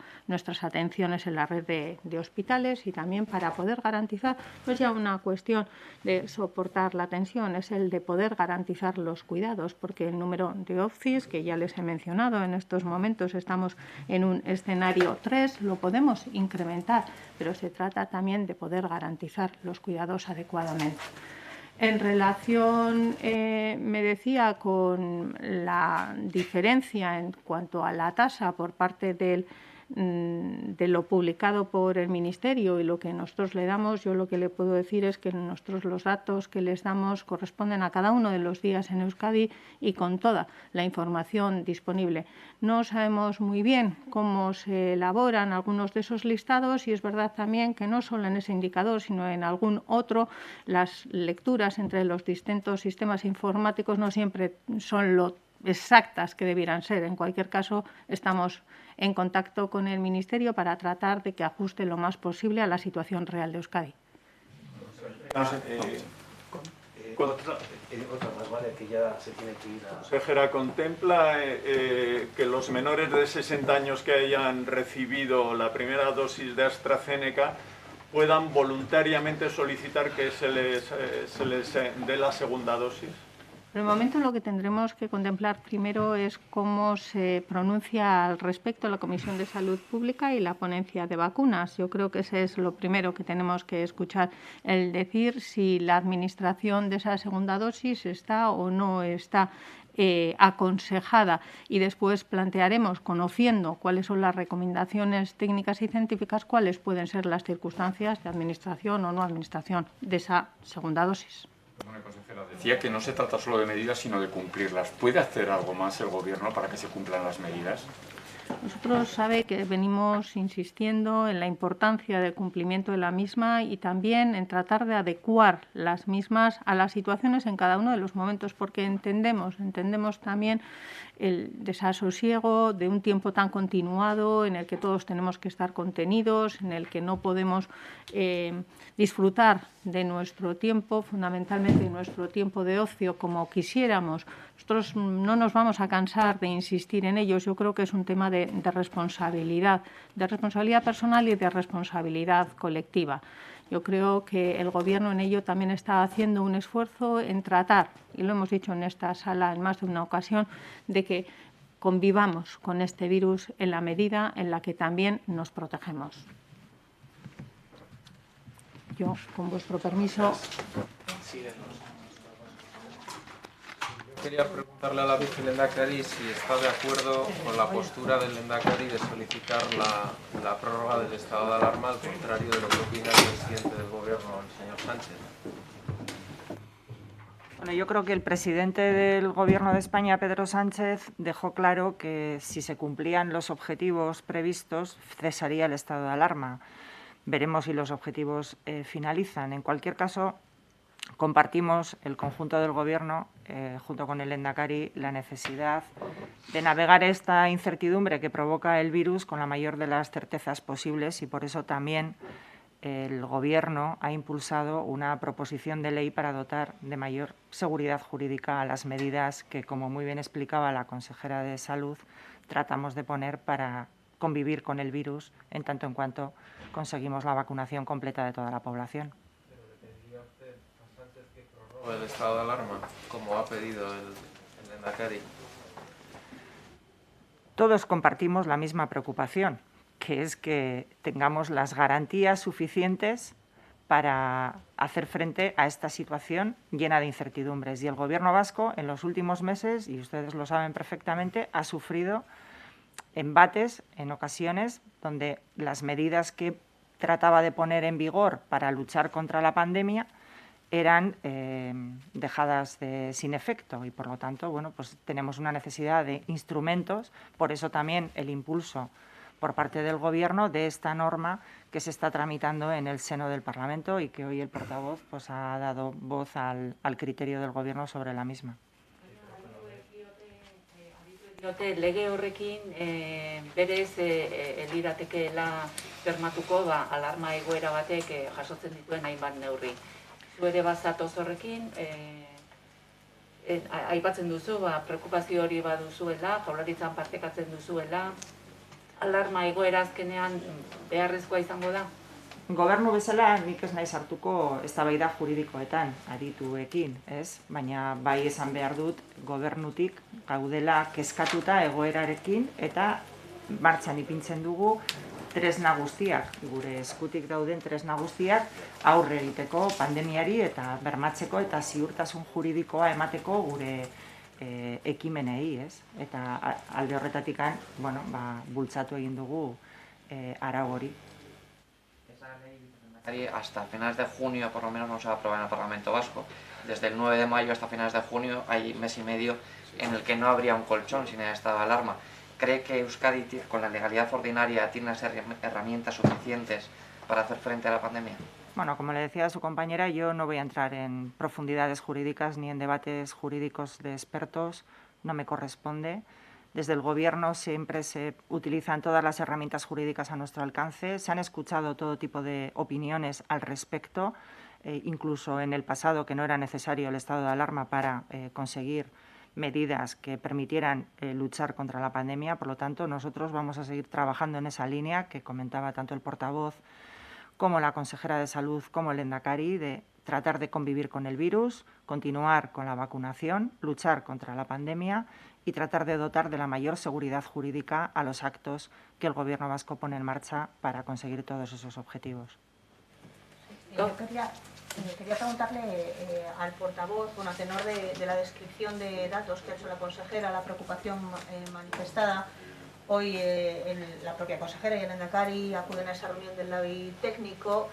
atenciones en la red de hospitales y también para poder garantizar, no es ya una cuestión de soportar la tensión, es el de poder garantizar los cuidados, porque el número de UCIs, que ya les he mencionado, en estos momentos estamos en un escenario 3, lo podemos incrementar, pero se trata también de poder garantizar los cuidados adecuadamente. En relación, me decía, con la diferencia en cuanto a la tasa por parte de lo publicado por el Ministerio y lo que nosotros le damos, yo lo que le puedo decir es que nosotros los datos que les damos corresponden a cada uno de los días en Euskadi y con toda la información disponible. No sabemos muy bien cómo se elaboran algunos de esos listados y es verdad también que no solo en ese indicador, sino en algún otro, las lecturas entre los distintos sistemas informáticos no siempre son lo exactas que debieran ser. En cualquier caso, estamos en contacto con el Ministerio para tratar de que ajuste lo más posible a la situación real de Euskadi. Consejera, ¿contempla que los menores de 60 años que hayan recibido la primera dosis de AstraZeneca puedan voluntariamente solicitar que se les dé la segunda dosis? Por el momento lo que tendremos que contemplar primero es cómo se pronuncia al respecto la Comisión de Salud Pública y la ponencia de vacunas. Yo creo que ese es lo primero que tenemos que escuchar, el decir si la administración de esa segunda dosis está o no está aconsejada, y después plantearemos, conociendo cuáles son las recomendaciones técnicas y científicas, cuáles pueden ser las circunstancias de administración o no administración de esa segunda dosis. Bueno, consejera, decía que no se trata solo de medidas, sino de cumplirlas. ¿Puede hacer algo más el Gobierno para que se cumplan las medidas? Nosotros sabe que venimos insistiendo en la importancia del cumplimiento de la misma y también en tratar de adecuar las mismas a las situaciones en cada uno de los momentos, porque entendemos también el desasosiego de un tiempo tan continuado en el que todos tenemos que estar contenidos, en el que no podemos disfrutar de nuestro tiempo, fundamentalmente de nuestro tiempo de ocio, como quisiéramos. Nosotros no nos vamos a cansar de insistir en ellos. Yo creo que es un tema de responsabilidad personal y de responsabilidad colectiva. Yo creo que el Gobierno en ello también está haciendo un esfuerzo en tratar, y lo hemos dicho en esta sala en más de una ocasión, de que convivamos con este virus en la medida en la que también nos protegemos. Yo, con vuestro permiso. Quería preguntarle a la vicelehendakari si está de acuerdo con la postura del lehendakari de solicitar la prórroga del estado de alarma, al contrario de lo que opina el presidente del Gobierno, el señor Sánchez. Bueno, yo creo que el presidente del Gobierno de España, Pedro Sánchez, dejó claro que si se cumplían los objetivos previstos, cesaría el estado de alarma. Veremos si los objetivos finalizan. En cualquier caso, compartimos el conjunto del Gobierno, junto con el lehendakari, la necesidad de navegar esta incertidumbre que provoca el virus con la mayor de las certezas posibles, y por eso también el Gobierno ha impulsado una proposición de ley para dotar de mayor seguridad jurídica a las medidas que, como muy bien explicaba la consejera de Salud, tratamos de poner para convivir con el virus en tanto en cuanto conseguimos la vacunación completa de toda la población. Pero le pediría a usted a Sánchez que prorrogue el estado de alarma, como ha pedido el lehendakari. Todos compartimos la misma preocupación, que es que tengamos las garantías suficientes para hacer frente a esta situación llena de incertidumbres. Y el Gobierno vasco, en los últimos meses, y ustedes lo saben perfectamente, ha sufrido embates en ocasiones donde las medidas que trataba de poner en vigor para luchar contra la pandemia eran dejadas sin efecto, y por lo tanto, bueno, pues tenemos una necesidad de instrumentos. Por eso también el impulso por parte del Gobierno de esta norma que se está tramitando en el seno del Parlamento y que hoy el portavoz pues ha dado voz al criterio del Gobierno sobre la misma. Lege horrekin berez eliratekeela bermatuko alarma egoera batek jasotzen dituen hainbat neurri. Zu ere bazatoz horrekin, aipatzen duzu, preokupazio hori baduzuela, Jaurlaritzan partekatzen duzuela, alarma egoera azkenean beharrezkoa izango da? Gobernu bezala nik ez naiz hartuko eztabaida juridikoetan adituekin, ez? Baina bai esan behar dut gobernutik gaudela kezkatuta egoerarekin eta martxan ipintzen dugu tresna guztiak, gure eskutik dauden tresna guztiak aurre egiteko pandemiari eta bermatzeko eta ziurtasun juridikoa emateko gure ekimenei, ez? Eta alde horretatikan, bueno, bultzatu egin dugu arau hori. Hasta finales de junio por lo menos no se va a aprobar en el Parlamento Vasco. Desde el 9 de mayo hasta finales de junio hay mes y medio en el que no habría un colchón sin el estado de alarma. ¿Cree que Euskadi con la legalidad ordinaria tiene las herramientas suficientes para hacer frente a la pandemia? Bueno, como le decía a su compañera, yo no voy a entrar en profundidades jurídicas ni en debates jurídicos de expertos, no me corresponde. Desde el Gobierno siempre se utilizan todas las herramientas jurídicas a nuestro alcance. Se han escuchado todo tipo de opiniones al respecto, incluso en el pasado, que no era necesario el estado de alarma para conseguir medidas que permitieran luchar contra la pandemia. Por lo tanto, nosotros vamos a seguir trabajando en esa línea que comentaba tanto el portavoz como la consejera de Salud, como el lehendakari, de tratar de convivir con el virus, continuar con la vacunación, luchar contra la pandemia y tratar de dotar de la mayor seguridad jurídica a los actos que el Gobierno vasco pone en marcha para conseguir todos esos objetivos. Yo quería preguntarle al portavoz, a tenor de la descripción de datos que ha hecho la consejera, la preocupación manifestada. Hoy la propia consejera y el Lehendakari acuden a esa reunión del LABI técnico.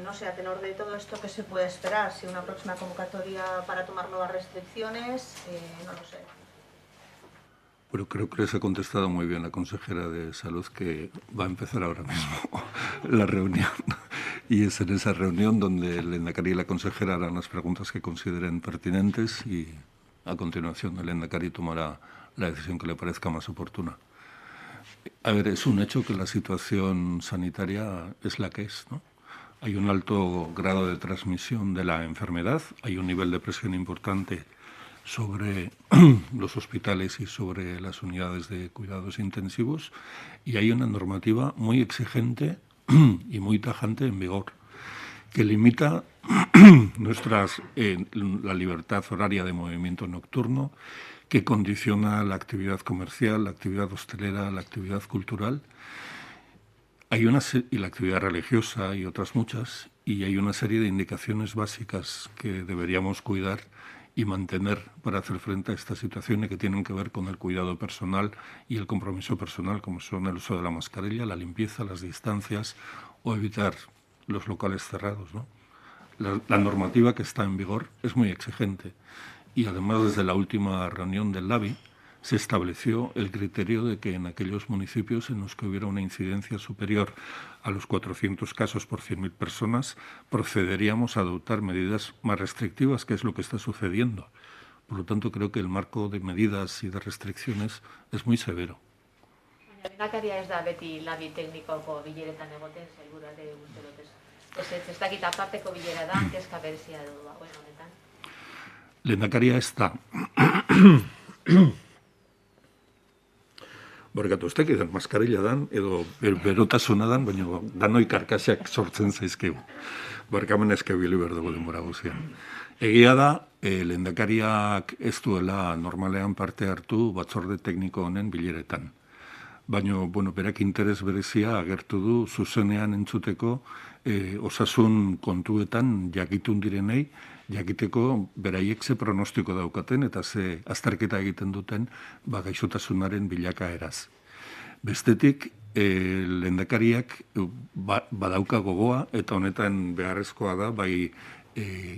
No sé, a tenor de todo esto, ¿qué se puede esperar? Si una próxima convocatoria para tomar nuevas restricciones, no lo sé. Bueno, creo que les ha contestado muy bien la consejera de Salud, que va a empezar ahora mismo la reunión. Y es en esa reunión donde el Lehendakari y la consejera harán las preguntas que consideren pertinentes y a continuación el Lehendakari tomará la decisión que le parezca más oportuna. A ver, es un hecho que la situación sanitaria es la que es, ¿no? Hay un alto grado de transmisión de la enfermedad, hay un nivel de presión importante sobre los hospitales y sobre las unidades de cuidados intensivos y hay una normativa muy exigente y muy tajante en vigor que limita la libertad horaria de movimiento nocturno, que condiciona la actividad comercial, la actividad hostelera, la actividad cultural y la actividad religiosa y otras muchas, y hay una serie de indicaciones básicas que deberíamos cuidar y mantener para hacer frente a esta situación y que tienen que ver con el cuidado personal y el compromiso personal, como son el uso de la mascarilla, la limpieza, las distancias o evitar los locales cerrados, ¿no? La normativa que está en vigor es muy exigente y además desde la última reunión del LABI se estableció el criterio de que en aquellos municipios en los que hubiera una incidencia superior a los 400 casos por 100.000 personas, procederíamos a adoptar medidas más restrictivas, que es lo que está sucediendo. Por lo tanto, creo que el marco de medidas y de restricciones es muy severo. Lehendakaria ez da beti labi teknikoko bileretan egoten, sailburuak uste dut ez dakit aparteko bilera da, kezka berezia du honetan. Lehendakaria ez da. Barkatu, ez dakit maskarilla dan, edo berotasuna dan, baina danoi karkasiak sortzen zaizkigu. Barkamen eskabili behar dugu denbora guzian. Egia da, lehendakariak ez duela normalean parte hartu batzorde tekniko honen bileretan. Baina, berak interes berezia agertu du zuzenean entzuteko osasun kontuetan jakitun direnei, jakiteko beraiek ze pronostiko daukaten eta ze azterketa egiten duten gaixotasunaren bilakaeraz. Bestetik, lehendakariak badauka gogoa eta honetan beharrezkoa da bai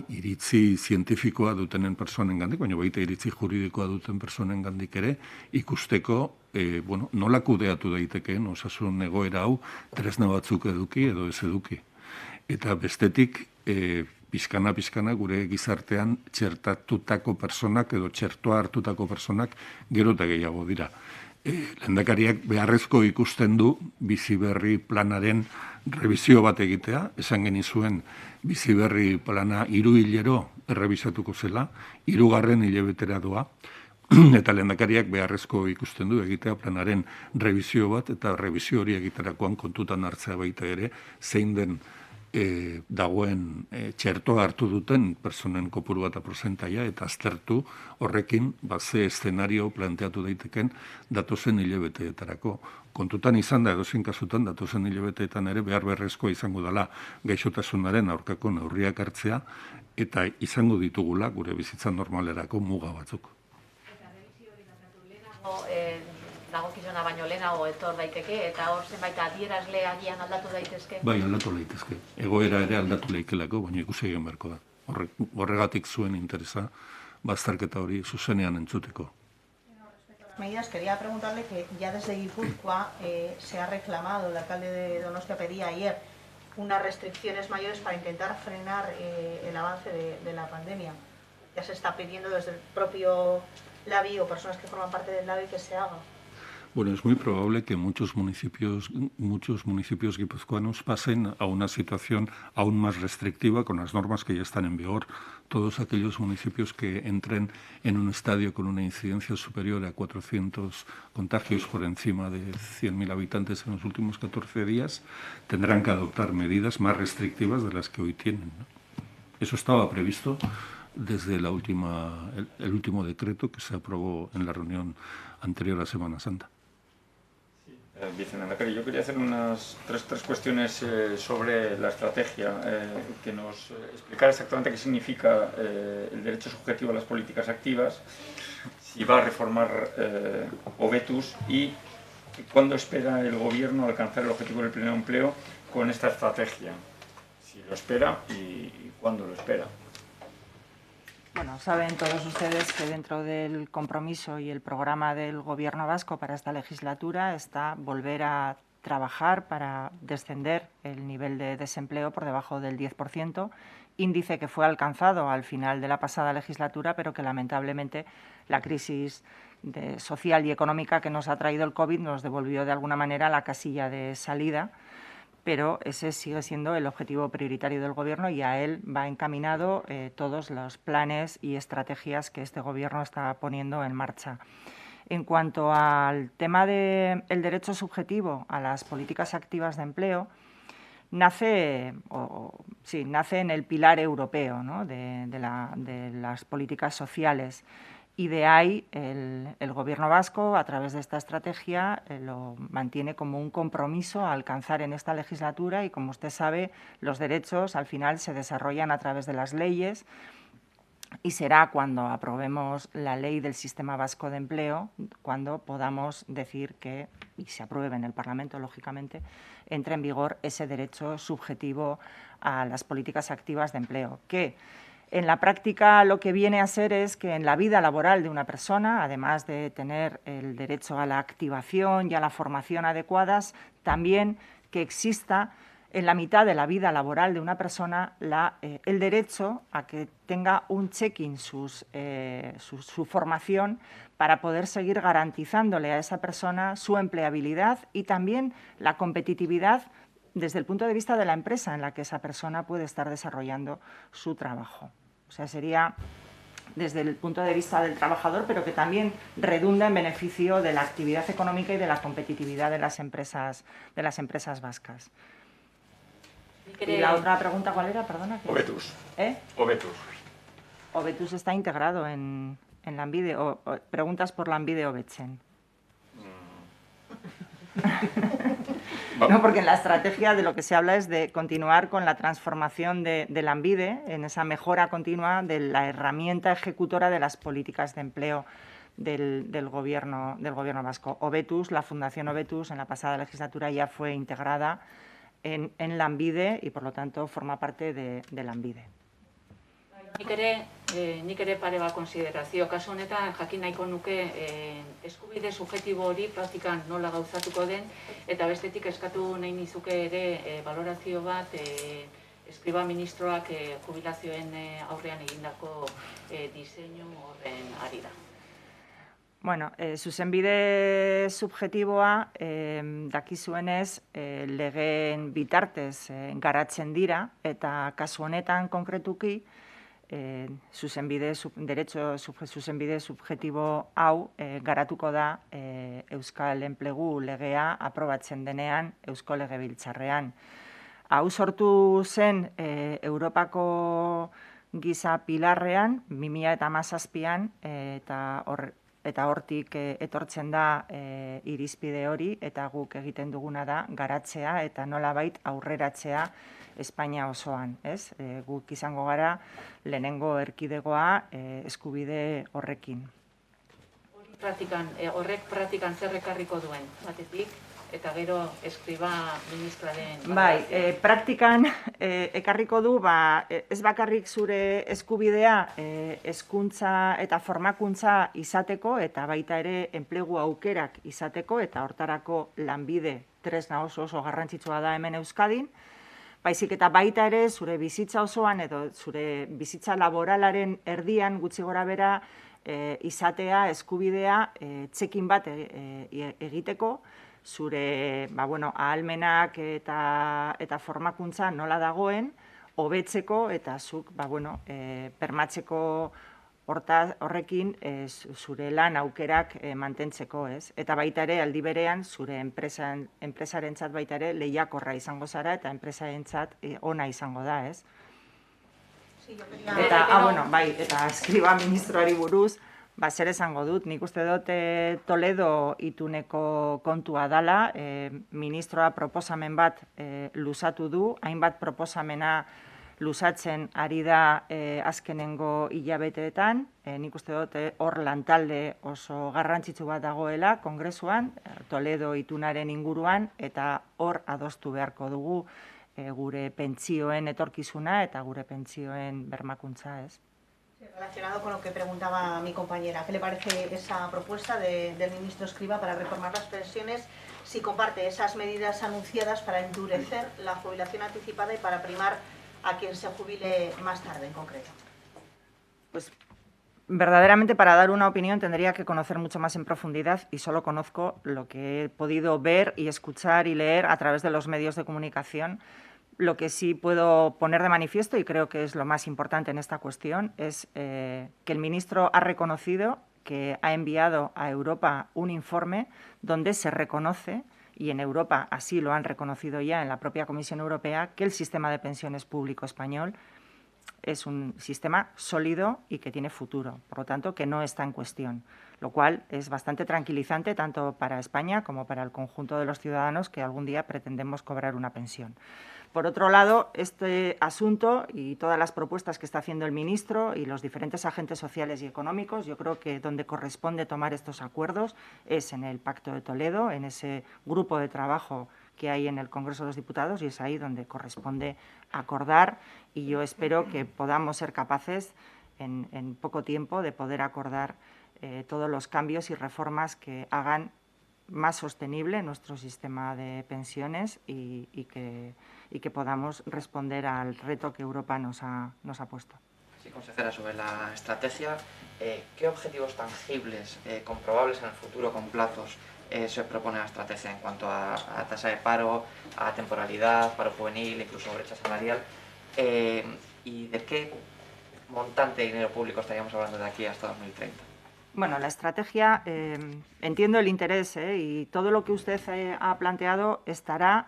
iritzi zientifikoa dutenen personengandik, baina baita iritzi juridikoa duten personengandik ere ikusteko nola kudeatu daitekeen osasun egoera hau tresna batzuk eduki edo ez eduki. Eta bestetik, pizkana gure gizartean txertatutako personak edo txertoa hartutako personak gero eta gehiago dira. Lehendakariak beharrezko ikusten du bizi berri planaren revizio bat egitea, esan genizuen bizi berri plana 3 hilero errebisatuko zela, 3. hilabetera doa, eta lehendakariak beharrezko ikusten du egitea planaren revizio bat, eta revizio hori egiterakoan kontutan hartzea baita ere, zein den dagoen txertoa hartu duten personen kopuru bat portzentaia eta aztertu horrekin ze eszenario planteatu daiteken datozen hilabeteetarako. Kontutan izan da edozein kasutan datozen hilabeteetan ere behar beharrezkoa izango dela gaixotasunaren aurkako neurriak hartzea eta izango ditugula gure bizitza normalerako muga batzuk. Eta revizio hori dakatu lehenago dagokizuna baino lehenago etor daiteke, eta hor zenbait adierazle agian aldatu daitezke? Bai, aldatu daitezke. Egoera ere aldatu leikelako, baina ikusi egin beharko da. Horregatik zuen interesa, bazterketa hori zuzenean entzuteko. Respecto a las medidas, quería preguntarle que ya desde Guipúzcoa se ha reclamado, el alcalde de Donostia pedía ayer unas restricciones mayores para intentar frenar el avance de la pandemia. Ya se está pidiendo desde el propio LABI o personas que forman parte del LABI que se haga. Bueno, es muy probable que muchos municipios guipuzcoanos pasen a una situación aún más restrictiva con las normas que ya están en vigor. Todos aquellos municipios que entren en un estadio con una incidencia superior a 400 contagios por encima de 100.000 habitantes en los últimos 14 días tendrán que adoptar medidas más restrictivas de las que hoy tienen, ¿no? Eso estaba previsto desde el último decreto que se aprobó en la reunión anterior a Semana Santa. Vicelehendakari, yo quería hacer unas tres cuestiones sobre la estrategia, que nos explicara exactamente qué significa el derecho subjetivo a las políticas activas, si va a reformar Hobetuz y cuándo espera el Gobierno alcanzar el objetivo del pleno empleo con esta estrategia. Si lo espera y cuándo lo espera. Bueno, saben todos ustedes que dentro del compromiso y el programa del Gobierno vasco para esta legislatura está volver a trabajar para descender el nivel de desempleo por debajo del 10%, índice que fue alcanzado al final de la pasada legislatura, pero que lamentablemente la crisis social y económica que nos ha traído el COVID nos devolvió de alguna manera a la casilla de salida. Pero ese sigue siendo el objetivo prioritario del Gobierno y a él va encaminado todos los planes y estrategias que este Gobierno está poniendo en marcha. En cuanto al tema del derecho subjetivo a las políticas activas de empleo, nace en el pilar europeo, ¿no?, de las políticas sociales. Y de ahí el Gobierno vasco, a través de esta estrategia, lo mantiene como un compromiso a alcanzar en esta legislatura y, como usted sabe, los derechos al final se desarrollan a través de las leyes y será cuando aprobemos la ley del Sistema Vasco de Empleo cuando podamos decir que, y se apruebe en el Parlamento, lógicamente, entre en vigor ese derecho subjetivo a las políticas activas de empleo, que en la práctica lo que viene a ser es que en la vida laboral de una persona, además de tener el derecho a la activación y a la formación adecuadas, también que exista en la mitad de la vida laboral de una persona el derecho a que tenga un check-in su formación para poder seguir garantizándole a esa persona su empleabilidad y también la competitividad desde el punto de vista de la empresa en la que esa persona puede estar desarrollando su trabajo. O sea, sería desde el punto de vista del trabajador, pero que también redunda en beneficio de la actividad económica y de la competitividad de las empresas vascas. Y la otra pregunta, ¿cuál era? Perdona. Hobetuz. Hobetuz está integrado en Lanbide. Preguntas por Lanbide Hobetzen. No, porque en la estrategia de lo que se habla es de continuar con la transformación de Lanbide, en esa mejora continua de la herramienta ejecutora de las políticas de empleo del gobierno vasco. Hobetuz, la Fundación Hobetuz, en la pasada legislatura ya fue integrada en Lanbide y, por lo tanto, forma parte de Lanbide. Nik ere pare bat konsiderazio. Kasu honetan jakin nahiko nuke eskubide subjektibo hori praktikan nola gauzatuko den, eta bestetik eskatu nahi nizuke ere balorazio bat eskriba ministroak jubilazioen aurrean egindako diseinu horren arira. Bueno, zuzenbide subjektiboa dakizuenez legeen bitartez garatzen dira, eta kasu honetan konkretuki zuzenbide subjektibo hau garatuko da Euskal Enplegu legea aprobatzen denean Eusko Legebiltzarrean. Hau sortu zen Europako giza pilarrean 2017an eta hortik etortzen da irizpide hori eta guk egiten duguna da garatzea eta nolabait aurreratzea Espainia osoan, ez? Guk izango gara lehenengo erkidegoa eskubide horrekin. Horrek praktikan zer ekarriko duen, batetik, eta gero eskriba ministraren... Bai, praktikan ekarriko du, ez bakarrik zure eskubidea hezkuntza eta formakuntza izateko, eta baita ere enplegu aukerak izateko, eta hortarako Lanbide tresna oso garrantzitsua da hemen Euskadin, baizik eta baita ere zure bizitza osoan edo zure bizitza laboralaren erdian gutxi gora bera izatea eskubidea txekin bat egiteko, zure ahalmenak eta formakuntza nola dagoen, hobetzeko eta zuk bermatzeko horrekin zure lan aukerak mantentzeko, ez? Eta baita ere, aldi berean, zure enpresarentzat baita ere lehiakorra izango zara eta enpresarentzat ona izango da, ez? Eta eskriba ministroari buruz, zer esango dut, nik uste dut Toledo ituneko kontua dala, ministroa proposamen bat luzatu du, hainbat proposamena luzatzen ari da azkenengo hilabeteetan, nik uste dut hor lantalde oso garrantzitsu bat dagoela Kongresuan, Toledo itunaren inguruan, eta hor adostu beharko dugu gure pentsioen etorkizuna eta gure pentsioen bermakuntza, ez? Relacionado con lo que preguntaba mi compañera, ¿qué le parece esa propuesta del ministro Escrivá para reformar las pensiones? Si comparte esas medidas anunciadas para endurecer la jubilación anticipada y para primar a quien se jubile más tarde en concreto. Pues verdaderamente para dar una opinión tendría que conocer mucho más en profundidad y solo conozco lo que he podido ver y escuchar y leer a través de los medios de comunicación. Lo que sí puedo poner de manifiesto, y creo que es lo más importante en esta cuestión, es que el ministro ha reconocido que ha enviado a Europa un informe donde se reconoce, y en Europa así lo han reconocido ya en la propia Comisión Europea, que el sistema de pensiones público español es un sistema sólido y que tiene futuro, por lo tanto, que no está en cuestión, lo cual es bastante tranquilizante tanto para España como para el conjunto de los ciudadanos que algún día pretendemos cobrar una pensión. Por otro lado, este asunto y todas las propuestas que está haciendo el ministro y los diferentes agentes sociales y económicos, yo creo que donde corresponde tomar estos acuerdos es en el Pacto de Toledo, en ese grupo de trabajo que hay en el Congreso de los Diputados, y es ahí donde corresponde acordar, y yo espero que podamos ser capaces en poco tiempo de poder acordar todos los cambios y reformas que hagan más sostenible nuestro sistema de pensiones y que podamos responder al reto que Europa nos ha puesto. Sí, consejera, sobre la estrategia, ¿qué objetivos tangibles, comprobables en el futuro con plazos, se propone la estrategia en cuanto a tasa de paro, a temporalidad, paro juvenil, incluso brecha salarial? ¿Y de qué montante de dinero público estaríamos hablando de aquí hasta 2030? Bueno, la estrategia, entiendo el interés y todo lo que usted ha planteado estará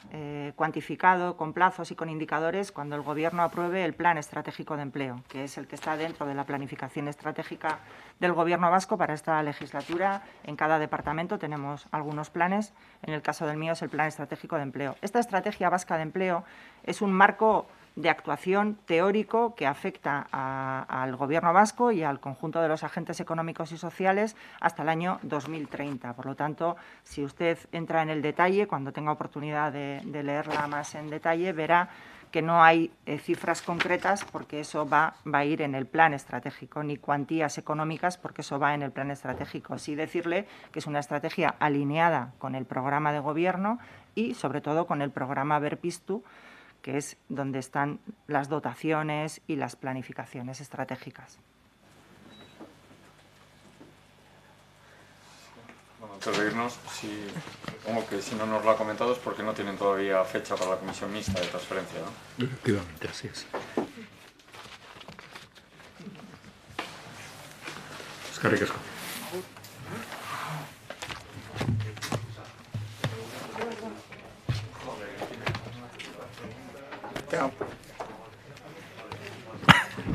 cuantificado con plazos y con indicadores cuando el Gobierno apruebe el Plan Estratégico de Empleo, que es el que está dentro de la planificación estratégica del Gobierno vasco para esta legislatura. En cada departamento tenemos algunos planes, en el caso del mío es el Plan Estratégico de Empleo. Esta Estrategia Vasca de Empleo es un marco de actuación teórico que afecta al Gobierno vasco y al conjunto de los agentes económicos y sociales hasta el año 2030. Por lo tanto, si usted entra en el detalle, cuando tenga oportunidad de leerla más en detalle, verá que no hay cifras concretas porque eso va a ir en el plan estratégico, ni cuantías económicas porque eso va en el plan estratégico. Sí decirle que es una estrategia alineada con el programa de Gobierno y, sobre todo, con el programa Berpiztu, que es donde están las dotaciones y las planificaciones estratégicas. Bueno, antes de irnos, supongo que si no nos lo ha comentado es porque no tienen todavía fecha para la comisión mixta de transferencia, ¿no? Efectivamente, así es. Eskerrik asko. Chao.